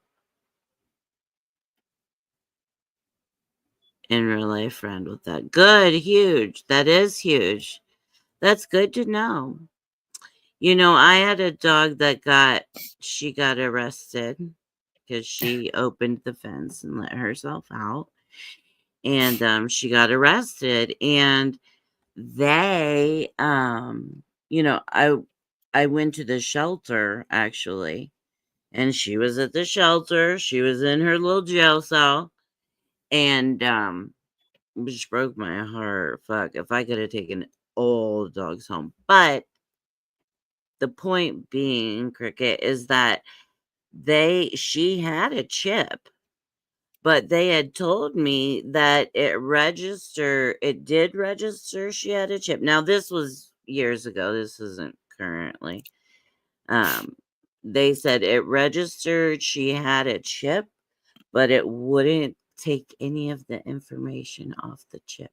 in real life friend with that. Good, huge. That is huge. That's good to know. I had a dog that she got arrested because she opened the fence and let herself out. And she got arrested. And they, I went to the shelter actually. And she was at the shelter. She was in her little jail cell. And which broke my heart. Fuck, if I could have taken all the dogs home. But the point being, Cricket, is that she had a chip, but they had told me that it did register she had a chip. Now this was years ago, this isn't currently. Um they said it registered she had a chip, but it wouldn't take any of the information off the chip.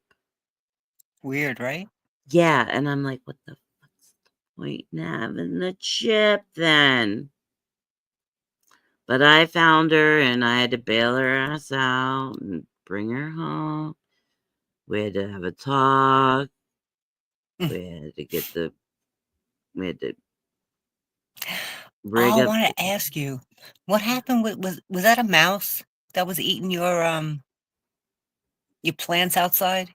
Weird, right? Yeah, and I'm like, what the fuck's the point in having the chip then? But I found her and I had to bail her ass out and bring her home. We had to have a talk. Mm. We had to get the we had to rig Oh, I up want the to ask you, what happened with was that a mouse that was eating your plants outside?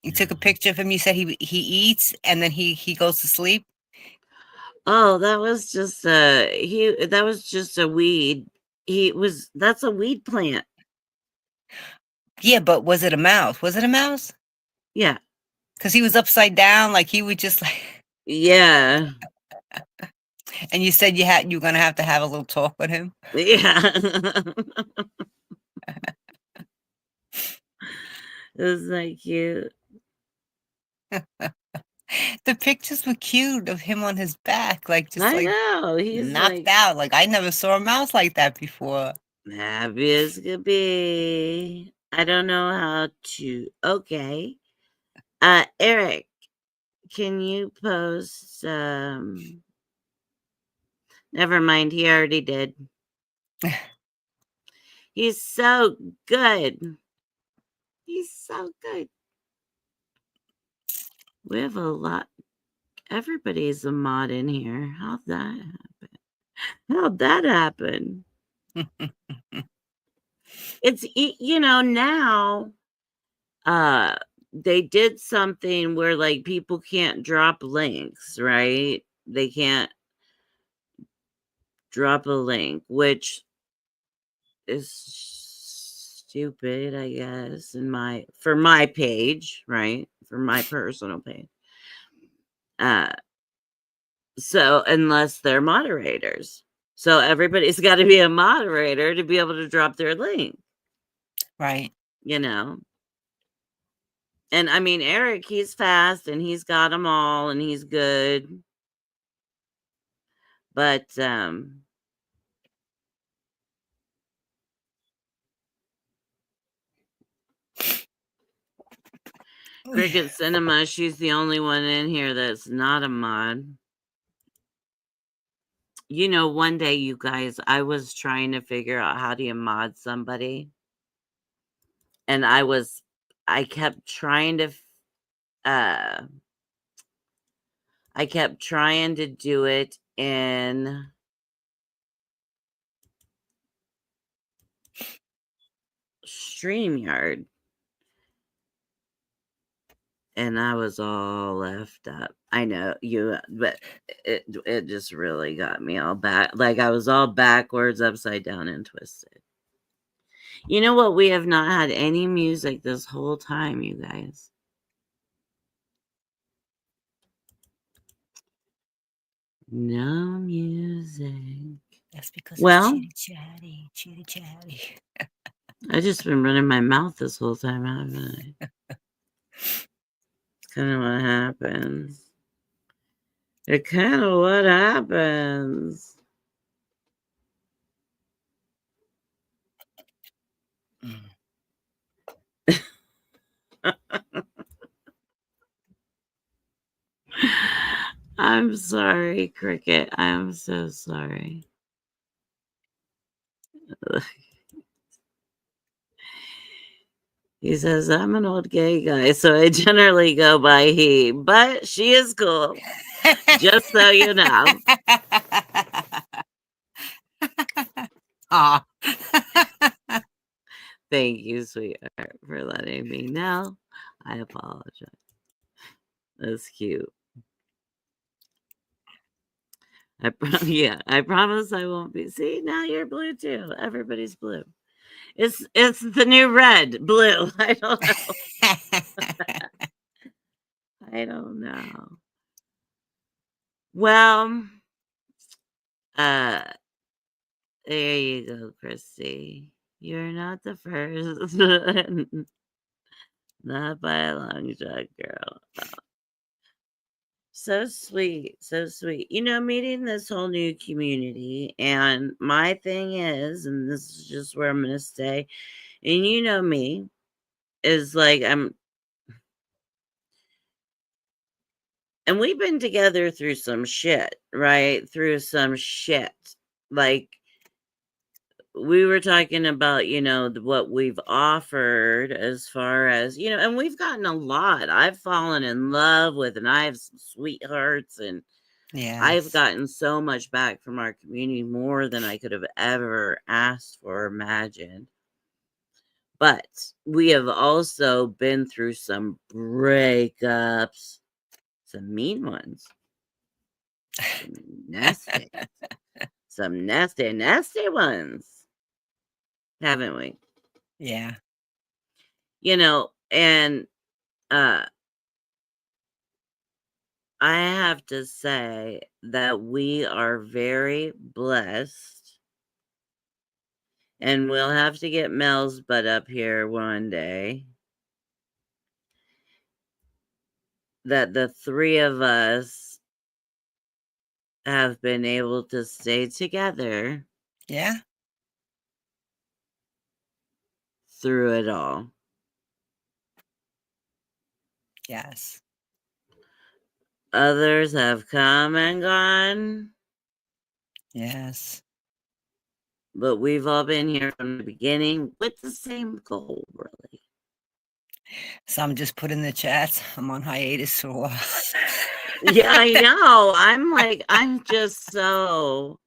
You took a picture of him. You said he eats and then he goes to sleep. Oh, that was just a weed. That's a weed plant. Yeah, but was it a mouse? Was it a mouse? Yeah. Because he was upside down, like he would just like. Yeah. And you said you were gonna have to have a little talk with him. Yeah. It was like cute. The pictures were cute of him on his back, like just I like know. He's knocked like out. Like I never saw a mouse like that before. happy as could be. I don't know how to. Okay. Eric, can you post never mind, he already did. He's so good. He's so good. We have a lot. Everybody's a mod in here. How'd that happen? How'd that happen? It's now they did something where like people can't drop links, right? They can't drop a link, which is stupid, I guess, for my page, right? For my personal page. Uh so unless they're moderators. So everybody's got to be a moderator to be able to drop their link, Right. you know. And I mean, Eric, he's fast and he's got them all and he's good. But Cricket Cinema, she's the only one in here that's not a mod. You know, one day, you guys, I was trying to figure out how do you mod somebody. And I kept trying to, uh, I kept trying to do it in StreamYard. And I was all left up. I know you, but it just really got me all back. Like I was all backwards, upside down, and twisted. You know what? We have not had any music this whole time, you guys. No music. That's because Well, it's chitty chatty. I just been running my mouth this whole time, haven't I? It's kind of what happens. It's kind of what happens. I'm sorry, Cricket. I'm so sorry. He says, I'm an old gay guy, so I generally go by he, but she is cool. Just so you know. Aw. Thank you, sweetheart, for letting me know. I apologize. That's cute. Yeah, I promise I won't be. See, now you're blue too. Everybody's blue. It's the new red, blue. I don't know. I don't know. Well, uh, there you go, Christy. You're not the first. Not by a long shot, girl. So sweet, so sweet. You know, meeting this whole new community, and my thing is, and this is just where I'm gonna stay, and you know me, is like and we've been together through some shit, right? Through some shit. Like we were talking about, you know, what we've offered as far as, you know, and we've gotten a lot. I've fallen in love with, and I have some sweethearts, and I've Yes. gotten so much back from our community, more than I could have ever asked for or imagined. But we have also been through some breakups, some mean ones, some nasty, some nasty, nasty ones, haven't we? Yeah. You know, and uh I have to say that we are very blessed, and we'll have to get Mel's butt up here one day, that the three of us have been able to stay together Yeah. through it all. Yes. Others have come and gone, Yes. but we've all been here from the beginning with the same goal, really. Some just put in the chats. I'm on hiatus for a while. Yeah, I know. I'm like, I'm just so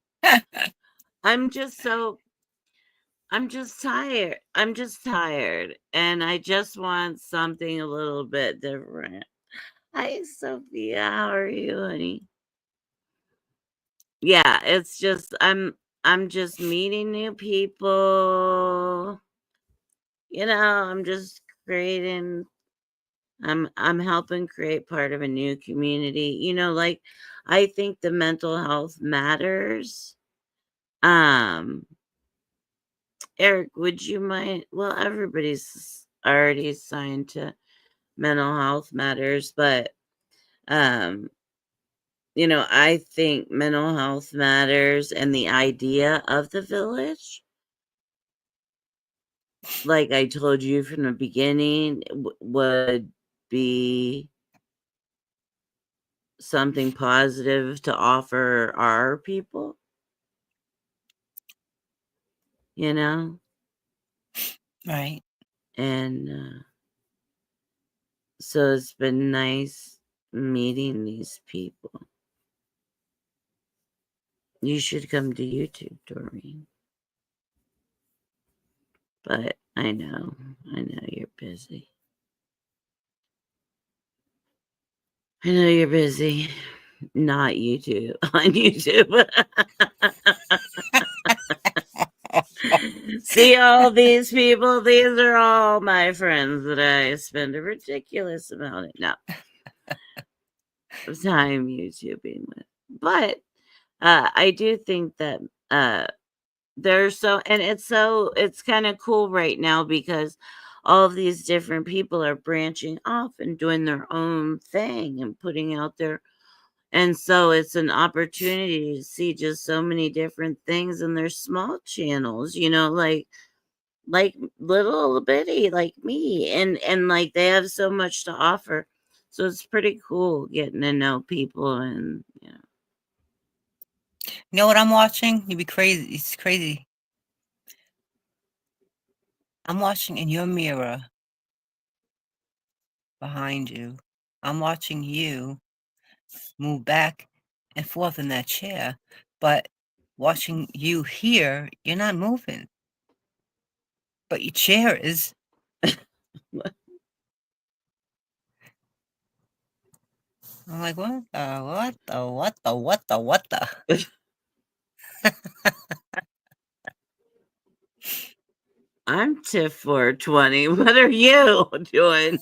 tired. I'm just tired. And I just want something a little bit different. Hi, Sophia. How are you, honey? Yeah, it's just I'm just meeting new people. You know, I'm just creating I'm helping create part of a new community. You know, like I think the mental health matters. Um Eric, would you mind? Well, everybody's already signed to mental health matters, but um I think mental health matters and the idea of the village, like I told you from the beginning, would be something positive to offer our people, you know? Right. And so it's been nice meeting these people. You should come to YouTube, Doreen. But I know you're busy. I know you're busy. Not YouTube, on YouTube. See all these people? These are all my friends that I spend a ridiculous amount of time YouTubing with. But I do think that there's it's kind of cool right now because all of these different people are branching off and doing their own thing and putting out their and so it's an opportunity to see just so many different things in their small channels, like little bitty like me and like they have so much to offer. So it's pretty cool getting to know people and You know what I'm watching? You'd be crazy. It's crazy. I'm watching in your mirror behind you. I'm watching you move back and forth in that chair, but watching you here, you're not moving. But your chair is. I'm like, what the? I'm Tiff 420. What are you doing?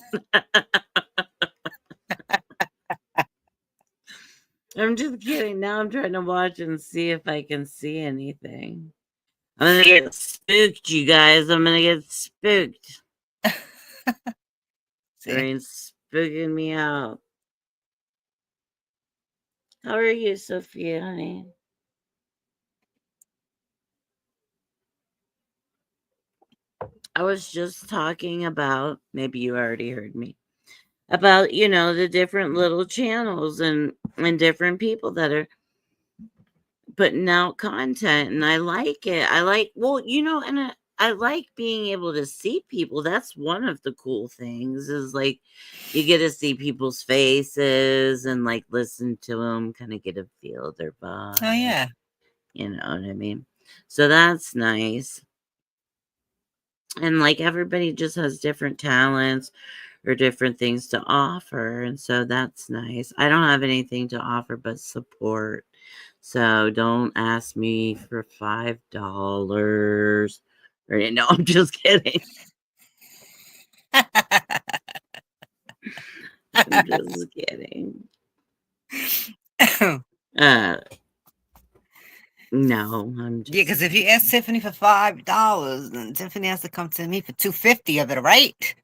I'm just kidding. Now I'm trying to watch and see if I can see anything. I'm gonna get spooked, you guys. I'm gonna get spooked. See? Doreen's spooking me out. How are you, Sophia, honey? I was just talking about, maybe you already heard me, about, the different little channels and different people that are putting out content and I like it. I like well, and I like being able to see people. That's one of the cool things is like you get to see people's faces and like listen to them, kind of get a feel of their vibe. Oh, yeah. You know what I mean? So that's nice. And like everybody just has different talents or different things to offer. And so that's nice. I don't have anything to offer but support. So don't ask me for $5. Or no, I'm just kidding. I'm just kidding. Uh no, I'm Yeah, just because if you ask Tiffany for $5, then Tiffany has to come to me for $250 of it, right?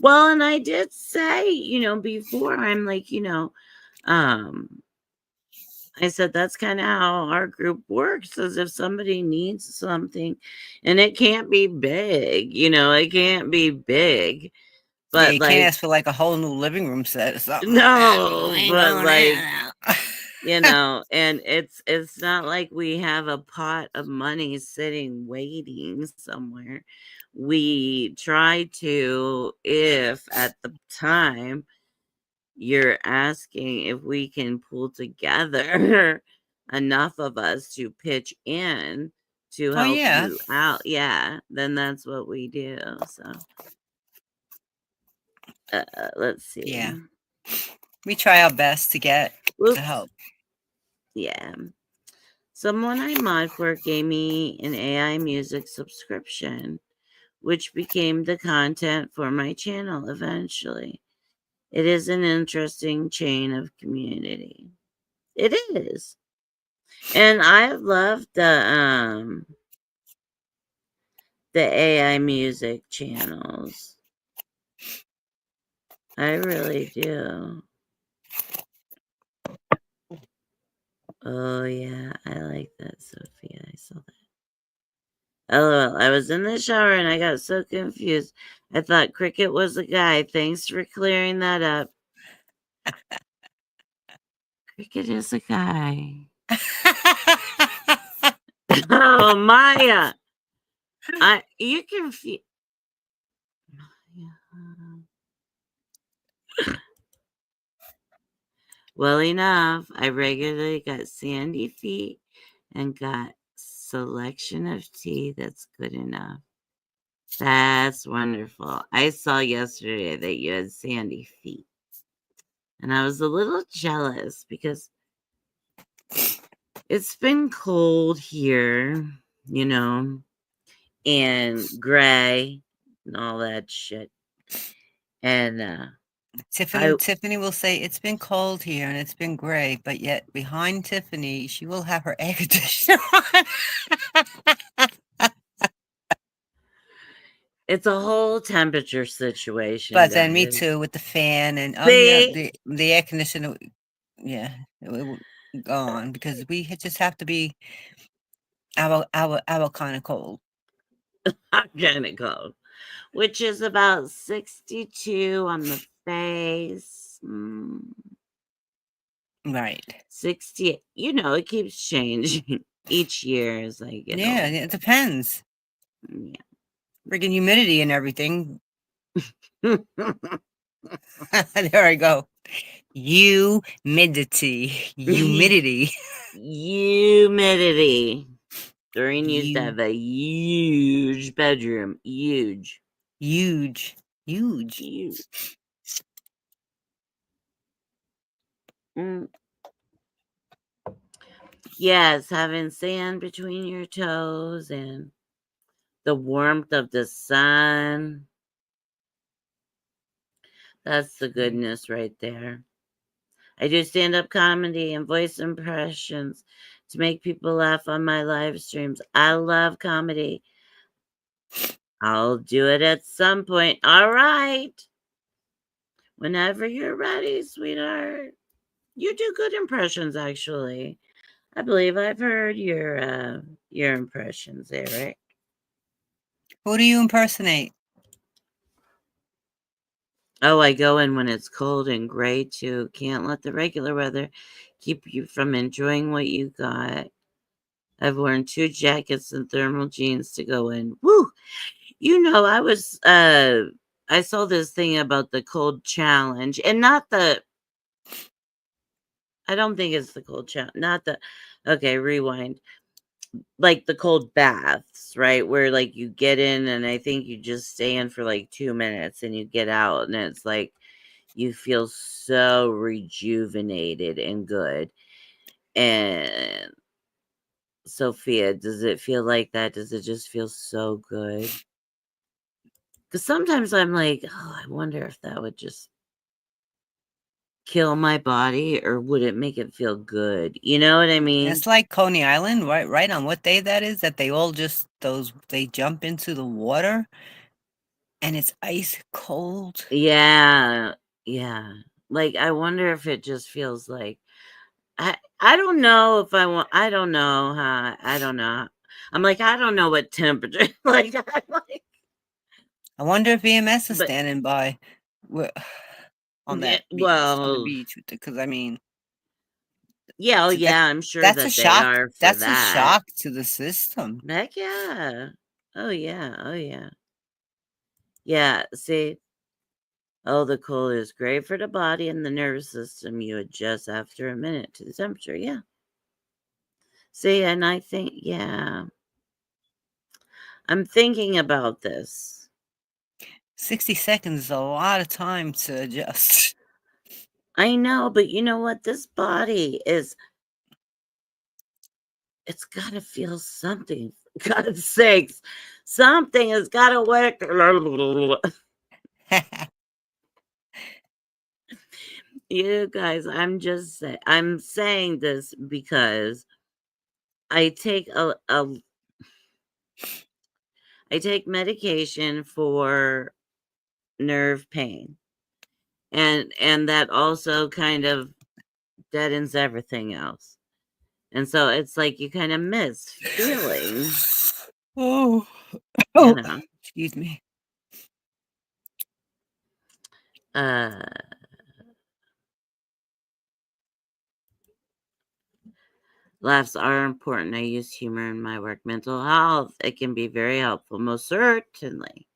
Well, and I did say, before I'm like, I said that's kind of how our group works is if somebody needs something and it can't be big, it can't be big, Yeah, but you can't like ask for like a whole new living room set or something like that. no, I ain't but going like there. and it's not like we have a pot of money sitting waiting somewhere. We try to, if at the time you're asking if we can pull together enough of us to pitch in to Oh, help yeah. you out, yeah, then that's what we do. So let's see. Yeah. We try our best to get to Whoops. help. Yeah. Someone I mod for gave me an AI music subscription, which became the content for my channel eventually. It is an interesting chain of community. It is. And I love the AI music channels. I really do. Oh, yeah. I like that, Sophia. I saw that. LOL. I was in the shower and I got so confused. I thought Cricket was a guy. Thanks for clearing that up. Cricket is a guy. Oh, Maya. You can feel. Well enough. I regularly got sandy feet and got selection of tea that's good enough. That's wonderful. I saw yesterday that you had sandy feet. And I was a little jealous because it's been cold here, you know, and gray and all that shit. And Tiffany will say it's been cold here and it's been gray, but yet behind Tiffany, she will have her air conditioner on. it's a whole temperature situation, But then me guys. too with the fan and See? the air conditioner, yeah, it will go on because we just have to be our kind of cold. I'm kind of cold, which is about 62 on the face. Right. 60, it keeps changing each year as I get Yeah, old. it depends. Yeah. Freaking humidity and everything. There I go. Humidity. Humidity. Doreen used to You have a huge bedroom. Huge. huge. Huge. Mm. Yes, having sand between your toes and the warmth of the sun. That's the goodness right there. I do stand-up comedy and voice impressions to make people laugh on my live streams. I love comedy. I'll do it at some point. All right. Whenever you're ready, sweetheart. You do good impressions, actually. I believe I've heard your impressions, Eric. Who do you impersonate? Oh, I go in when it's cold and gray too. Can't let the regular weather keep you from enjoying what you got. I've worn 2 jackets and thermal jeans to go in. Woo! I saw this thing about the cold challenge and not the I don't think it's the cold challenge, not the okay, rewind. Like the cold baths, right? Where like you get in and I think you just stay in for like 2 minutes and you get out and it's like you feel so rejuvenated and good. And Sophia, does it feel like that? Does it just feel so good? Because sometimes I'm like, oh, I wonder if that would just kill my body or would it make it feel good? You know what I mean? It's like Coney Island, right on what day that is, that they all just they jump into the water and it's ice cold. Yeah. Yeah. Like I wonder if it just feels like I don't know if I want I don't know how I don't know. I'm like, I don't know what temperature like I'm like I wonder if EMS is but standing by on yeah, that beach, on the well, beach, because I mean, yeah, oh that yeah, I'm sure that's a that they shock. are for That's a that. shock to the system. Heck yeah. Oh yeah, oh yeah. Yeah, see, oh, the cold is great for the body and the nervous system. You adjust after a minute to the temperature. Yeah. See, and I think, yeah, I'm thinking about this. 60 seconds is a lot of time to adjust. I know, but you know what? This body is, it's got to feel something. For God's sakes, something has got to work. You guys, I'm saying this because I take I take medication for nerve pain. And that also kind of deadens everything else. And so it's like you kind of miss feeling, Oh, you oh, know. excuse me. Uh Laughs are important. I use humor in my work. Mental health, it can be very helpful, most certainly.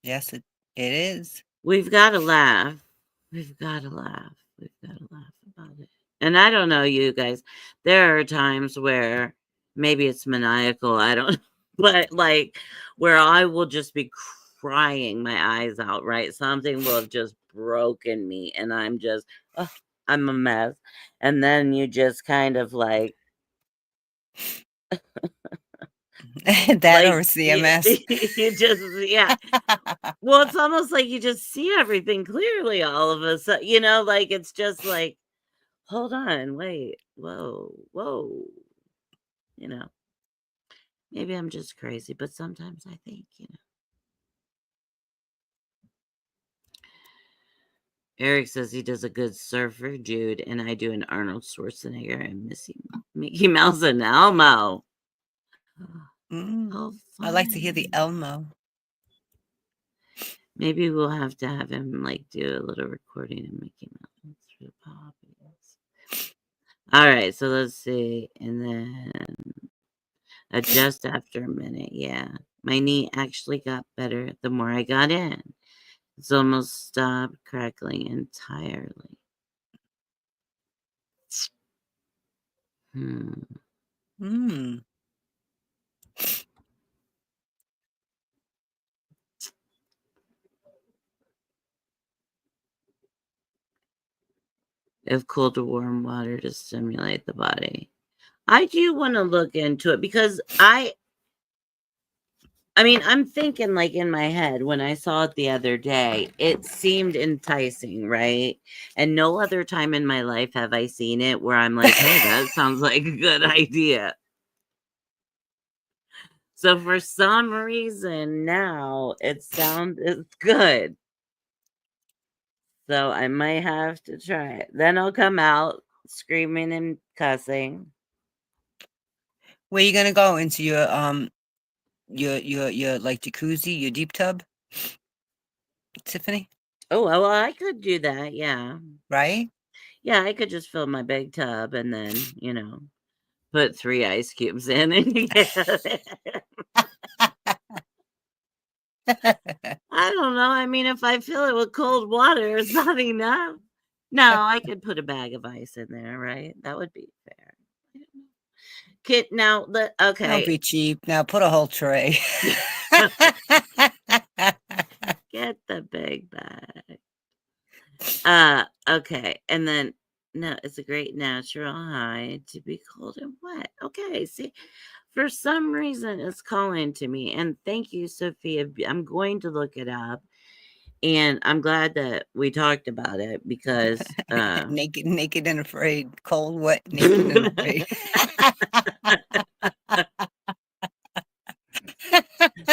Yes, it is. We've got to laugh. We've got to laugh. We've got to laugh about it. And I don't know, you guys. There are times where maybe it's maniacal. I don't, but like where I will just be crying my eyes out. Right, something will have just broken me, and I'm just, oh, I'm a mess. And then you just kind of like, That like or you, CMS. you just, yeah. Well, it's almost like you just see everything clearly all of a sudden, like it's just like, hold on, wait, whoa, you know. Maybe I'm just crazy, but sometimes I think. Eric says he does a good surfer, Jude, and I do an Arnold Schwarzenegger and Mickey Mouse and Elmo. Oh, I like to hear the fun. Elmo. Maybe we'll have to have him like do a little recording of Mickey Mouse for the puppies. All right, so let's see, and then adjust after a minute. Yeah, my knee actually got better the more I got in. It's almost stopped crackling entirely. Hmm. Mm. If cold or warm water to stimulate the body. I do want to look into it because I mean, I'm thinking like in my head when I saw it the other day, it seemed enticing, right? And no other time in my life have I seen it where I'm like, hey, that sounds like a good idea. So for some reason now it's good. So I might have to try it. Then I'll come out screaming and cussing. Where you gonna go? Into your like jacuzzi, your deep tub, Tiffany? Oh, well, I could do that. Yeah. Right? Yeah, I could just fill my big tub and then, put 3 ice cubes in and I don't know. I mean, if I fill it with cold water, it's not enough. No, I could put a bag of ice in there, right? That would be fair. Kid, now, Don't okay. be cheap. Now put a whole tray. Get the big bag. Okay. And then, no, it's a great natural high to be cold and wet. Okay. See, for some reason, it's calling to me. And thank you, Sophia. I'm going to look it up. And I'm glad that we talked about it because Naked and afraid. Cold, wet, naked and afraid.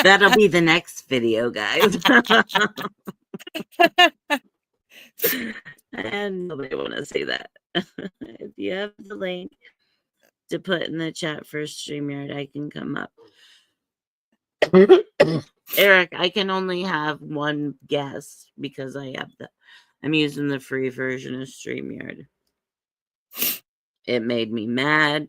that'll be the next video, guys. And nobody want to see that. If you have the link to put in the chat for StreamYard, I can come up. Eric, I can only have one guest because I'm using the free version of StreamYard. It made me mad.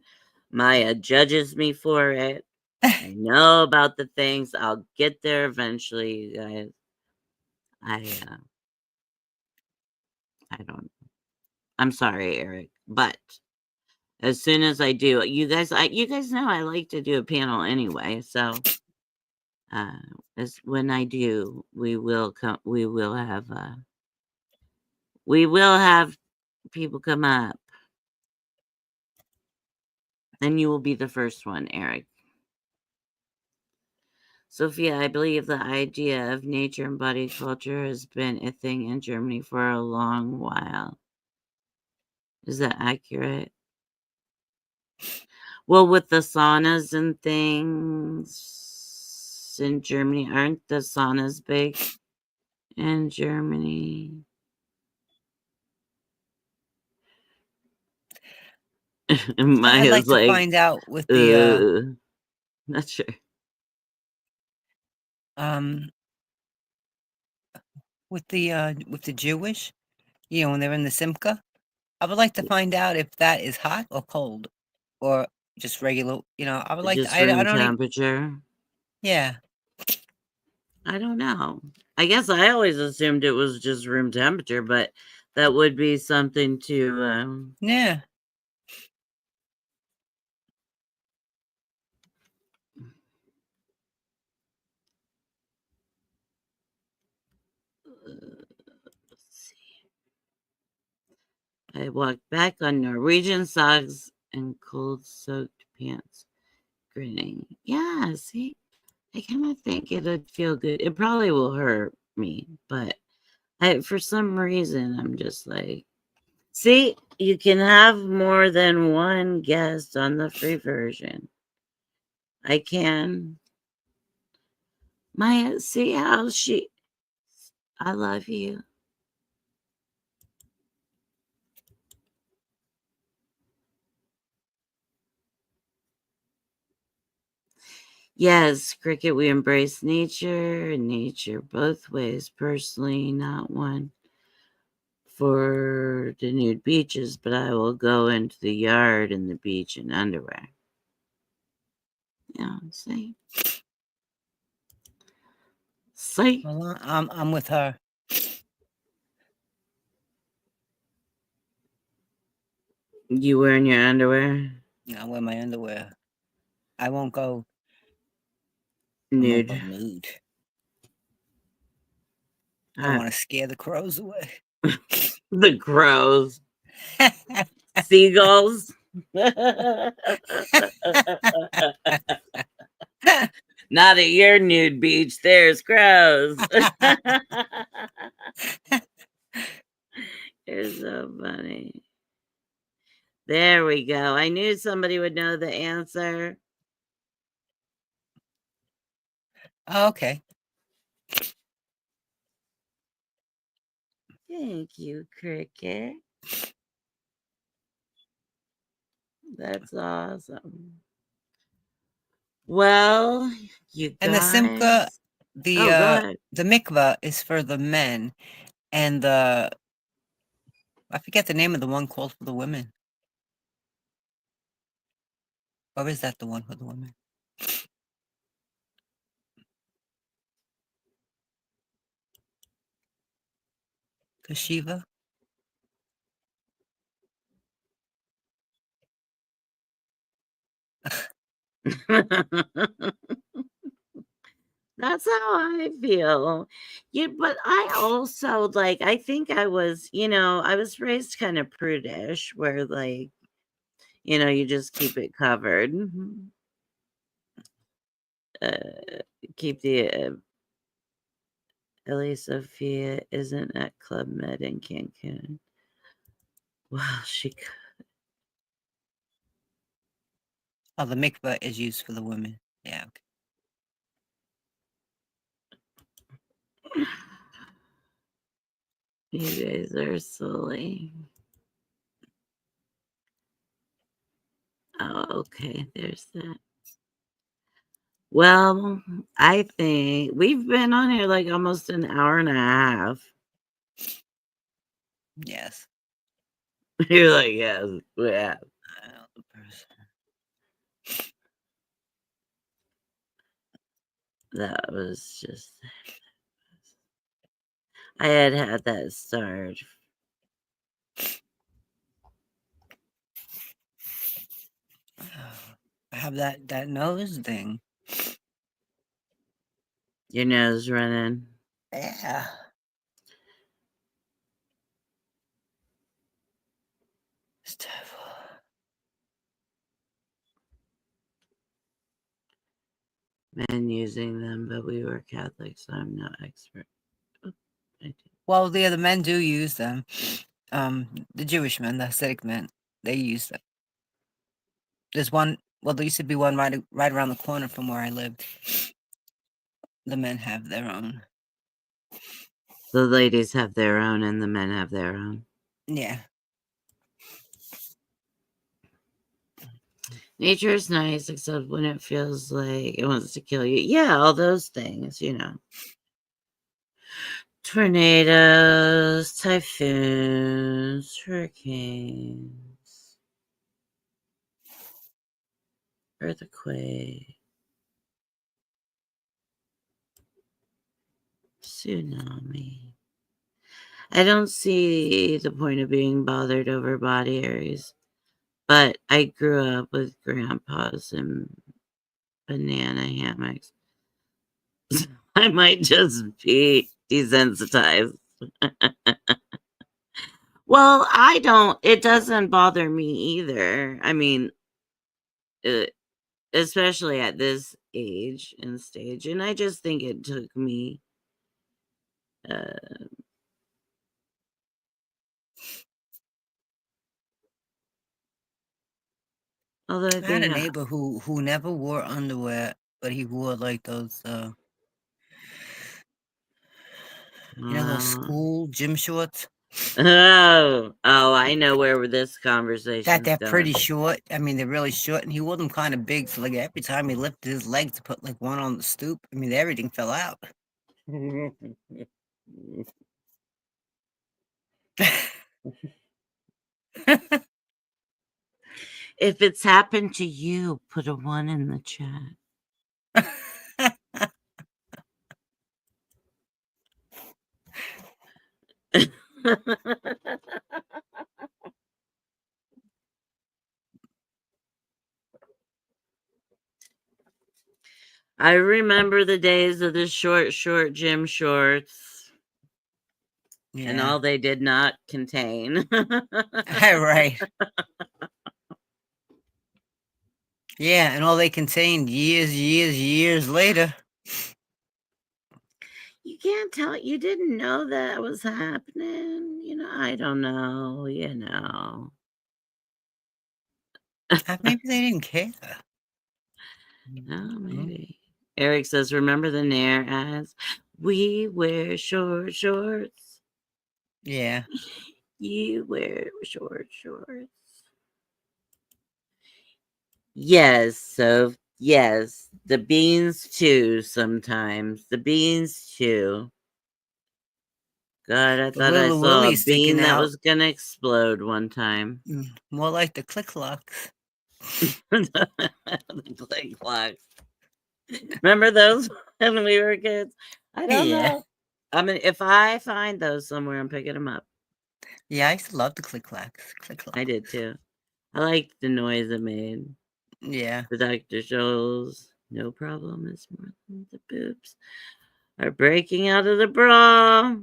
Maya judges me for it. I know about the things. I'll get there eventually, you guys. I don't. I'm sorry, Eric, but as soon as I do, you guys know I like to do a panel anyway. So, uh, as when I do, we will come. We will have people come up, and you will be the first one, Eric. Sophia, I believe the idea of nature and body culture has been a thing in Germany for a long while. Is that accurate? Well, with the saunas and things, in Germany. Aren't the saunas big in Germany? I'd like Maya's to like, find out with the not sure. um with the Jewish, when they're in the Simcha. I would like to find out if that is hot or cold or just regular. I would like to. Just I room don't even. temperature. Yeah. I don't know. I guess I always assumed it was just room temperature, but that would be something to. Yeah. Let's see. I walked back on Norwegian socks and cold soaked pants, grinning. Yeah, see, I kind of think it'd feel good. It probably will hurt me, but for some reason, I'm just like, see, you can have more than one guest on the free version. I can. Maya, see how I love you. Yes, Cricket, we embrace nature and nature both ways, personally, not one for the nude beaches, but I will go into the yard and the beach in underwear. Yeah, see? See? Well, I'm with her. You wearing your underwear? I wear my underwear. I won't go. I won't go Nude. nude. I don't Uh, want to scare the crows away. the crows. Seagulls. Not at your nude beach. There's crows. You're so funny. There we go. I knew somebody would know the answer. Oh, okay. Thank you, Cricket. That's awesome. Well, you And the Simcha, guys. Oh, go ahead. the mikvah is for the men, and I forget the name of the one called for the women. Or is that the one for the women? Kashiva? That's how I feel. Yeah, but I also like I think I was raised kind of prudish where you just keep it covered. Keep the Ellie Sophia isn't at Club Med in Cancun. Well, Oh, the mikvah is used for the women. Yeah. Okay. you guys are silly. Oh, okay. There's that. Well, I think we've been on here like almost an hour and a half. Yes. You're like, yes, we have. The person. That was just. I had that start. I have that nose thing. Your nose running. Yeah. It's terrible. Men using them, but we were Catholic, so I'm not expert. Oh, Well, the other men do use them. The Jewish men, the Hasidic men, they use them. There's one. Well, there used to be one right around the corner from where I lived. the men have their own. The ladies have their own and the men have their own. Yeah. Nature is nice, except when it feels like it wants to kill you. Yeah, all those things, you know. Tornadoes, typhoons, hurricanes, earthquake, tsunami. I don't see the point of being bothered over body areas, but I grew up with grandpas and banana hammocks. I might just be desensitized. Well, it doesn't bother me either. I mean, uh, especially at this age and stage. And I just think it took me, uh, although I I had a think, neighbor who never wore underwear, but he wore like those those uh, school gym shorts oh, I know where this that conversation's they're pretty going. short. I mean, they're really short, and he wore them kind of big. So like every time he lifted his leg to put like one on the stoop, I mean everything fell out. If it's happened to you, put a 1 in the chat. I remember the days of the short gym shorts and Yeah. all they did not contain. Right. Yeah, and all they contained years later. You can't tell. You didn't know that was happening. You know, I don't know. You know. Maybe they didn't care. Oh, maybe. Eric says, remember the Nair ads? We wear short shorts. Yeah. You wear short shorts. Yes, so yes, the beans too sometimes. The beans too. God, I The thought I little saw a willy sticking bean that out. was gonna explode one time. More like the click clocks. The click clocks. Remember those when we were kids? I don't Yeah. know. I mean, if I find those somewhere, I'm picking them up. Yeah, I used to love the click clocks. Click clock. I did too. I liked the noise it made. Yeah. The doctor shows no problem is more than the boobs are breaking out of the bra.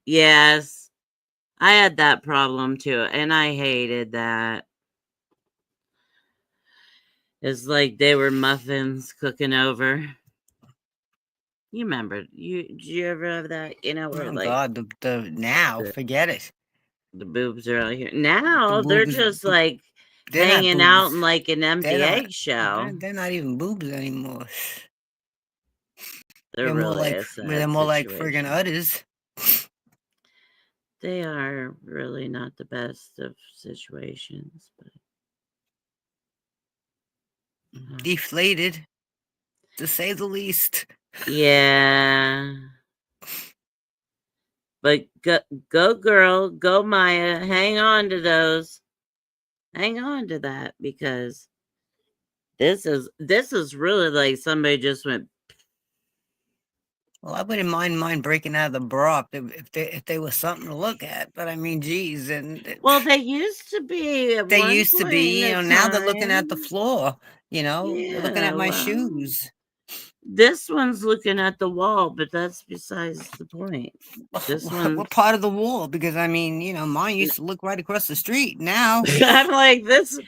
Yes, I had that problem too, and I hated that. It's like they were muffins cooking over. You remember? Did you ever have that? You know, where Oh like God, the now the, forget it. the boobs are out here. The Now they're boobs, just like they're not hanging out boobs. in like an They're empty not. eggshell. They're not even boobs anymore. They're really a They're sad more like friggin' situation. udders. They are really not the best of situations, but Deflated, to say the least. yeah. But go girl, go Maya, hang on to those. Hang on to that because this is really like somebody just went. Well, I wouldn't mind mine breaking out of the bra if they was something to look at. But I mean, geez, Well, they used to be at they one used to point be, in a now they're looking at the time. floor. They're looking Yeah, at my well, shoes. this one's looking at the wall, but that's besides the point. This What one's part of the wall? Because I mean, mine used to look right across the street. Now, I'm like this.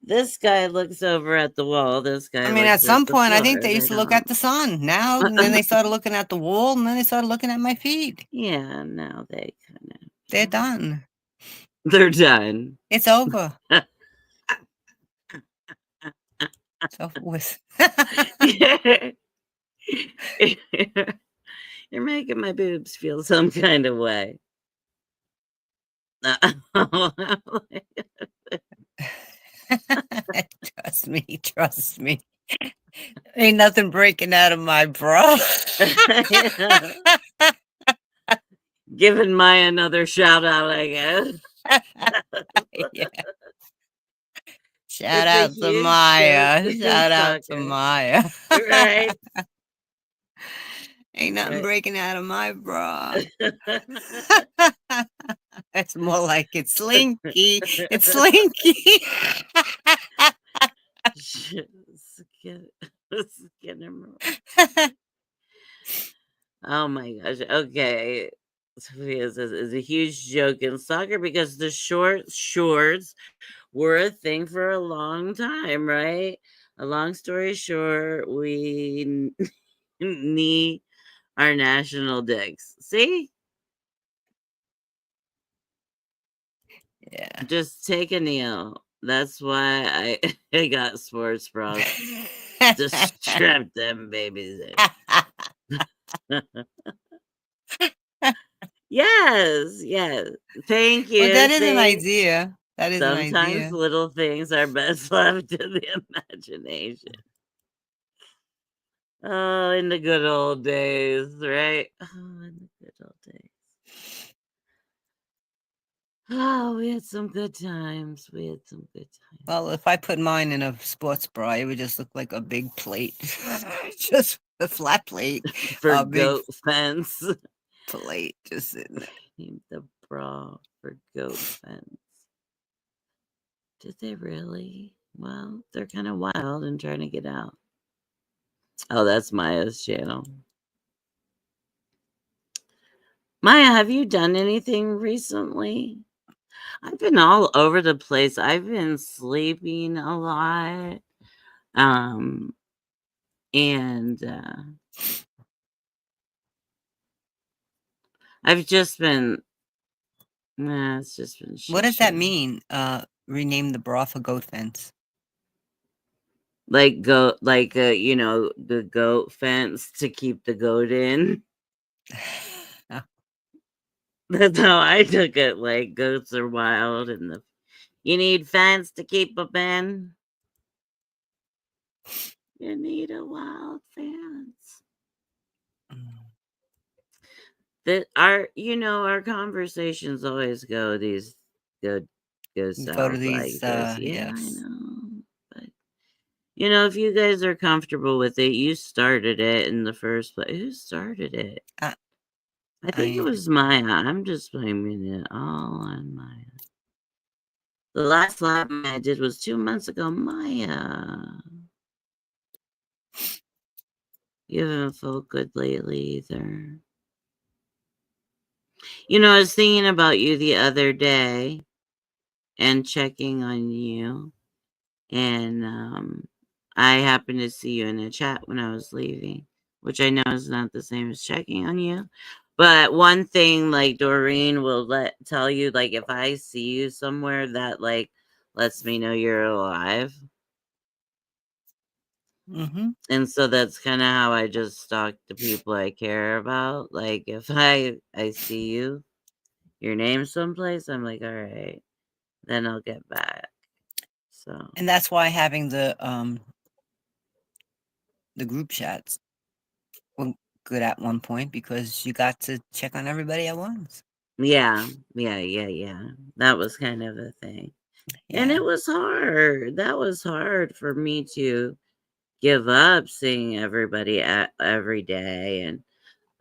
This guy looks over at the wall. This I guy mean, at looks at some the point, I think floor. they They used to look at don't. the sun. Now, and then they started looking at the wall, and then they started looking at my feet. Yeah, now they kind of. They're done. They're done. It's over. It's over with. You're making my boobs feel some kind of way. Trust me. Ain't nothing breaking out of my bra. Giving Maya another shout out, I guess. Yeah. Shout It's a out to huge joke Maya. in Shout out to soccer. Maya. Right? Ain't nothing Right. breaking out of my bra. That's more like it's slinky. It's slinky. Skin him. Oh my gosh. Okay. Sophia says it's a huge joke in soccer because the short shorts were a thing for a long time, right? A long story short, we need our national dicks. See? Yeah. Just take a kneel. That's why I got sports bras. Just strap them babies in. Yes. Thank Well, you. that is an See? idea. That is an Sometimes idea. little things are best left to the imagination. Oh, in the good old days, right? Oh, in the good old days. Oh, we had some good times. We had some good times. Well, if I put mine in a sports bra, it would just look like a big plate. Just a flat plate. For A big goat fence. plate just sitting there. Named the bra for goat fence. Did they really? Well, they're kind of wild and trying to get out. Oh, that's Maya's channel. Maya, have you done anything recently? I've been all over the place. I've been sleeping a lot. And I've just been it's just been What does that shit. mean? Rename the bra for goat fence. Like goat, like the goat fence to keep the goat in. That's how I took it. Like goats are wild, and you need fence to keep them in. You need a wild fence. That our conversations always go Go to south these, like this. Yeah, I yes. know. But if you guys are comfortable with it, you started it in the first place. Who started it? I think it was Maya. I'm just blaming it all on Maya. The last live Maya did was 2 months ago. Maya. You haven't felt good lately either. I was thinking about you the other day and checking on you. And I happened to see you in a chat when I was leaving, which I know is not the same as checking on you. But one thing, like Doreen will tell you, like if I see you somewhere, that like lets me know you're alive. And so that's kind of how I just stalk the people I care about. Like if I see you, your name someplace, I'm like, all right, then I'll get back. So And that's why having the group chats were good at one point, because you got to check on everybody at once. yeah. That was kind of a thing. And it was hard. That was hard for me to give up seeing everybody every day. And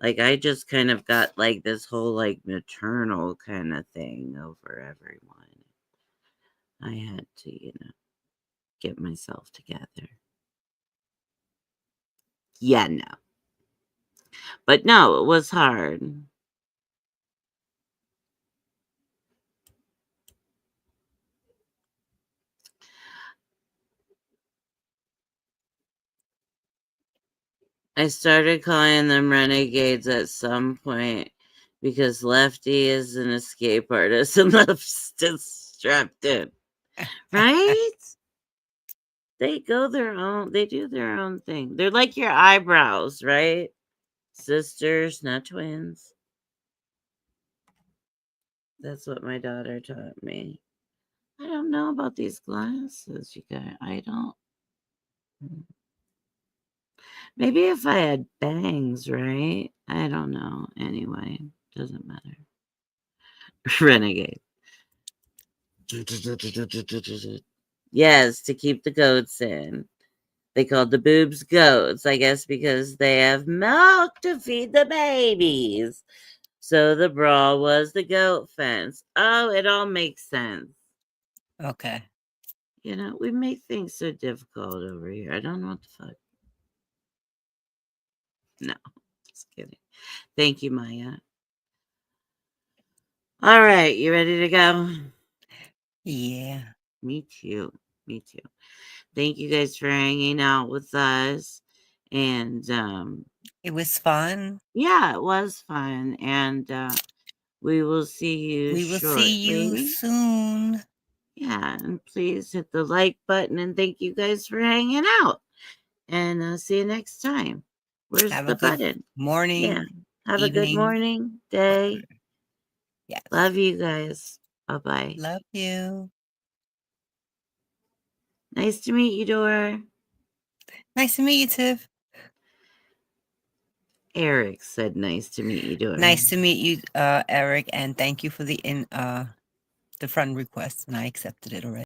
like I just kind of got like this whole like maternal kind of thing over everyone. I had to, get myself together. Yeah, no. But no, it was hard. I started calling them renegades at some point because Lefty is an escape artist and Left's just strapped in. Right? They go their own. They do their own thing. They're like your eyebrows, right? Sisters, not twins. That's what my daughter taught me. I don't know about these glasses, you guys. I don't. Maybe if I had bangs, right? I don't know. Anyway, doesn't matter. Renegade. Yes, to keep the goats in. They called the boobs goats, I guess, because they have milk to feed the babies. So the bra was the goat fence. Oh, it all makes sense. Okay. You know, we make things so difficult over here. I don't know what the fuck. No, just kidding. Thank you, Maya. All right, you ready to go? Yeah. Me too. Me too. Thank you guys for hanging out with us. And It was fun. yeah, it was fun. And we will see you We will see you shortly. soon. Yeah, and please hit the like button and thank you guys for hanging out. And I'll see you next time. Where's Have a the good button? Yeah. morning, Have a good evening, morning, whatever. day. Yes. Love you guys. Bye bye. Love you. Nice to meet you, Dore. Nice to meet you, Tiff. Eric said nice to meet you, Dore. Nice to meet you, Eric, and thank you for the friend request, and I accepted it already.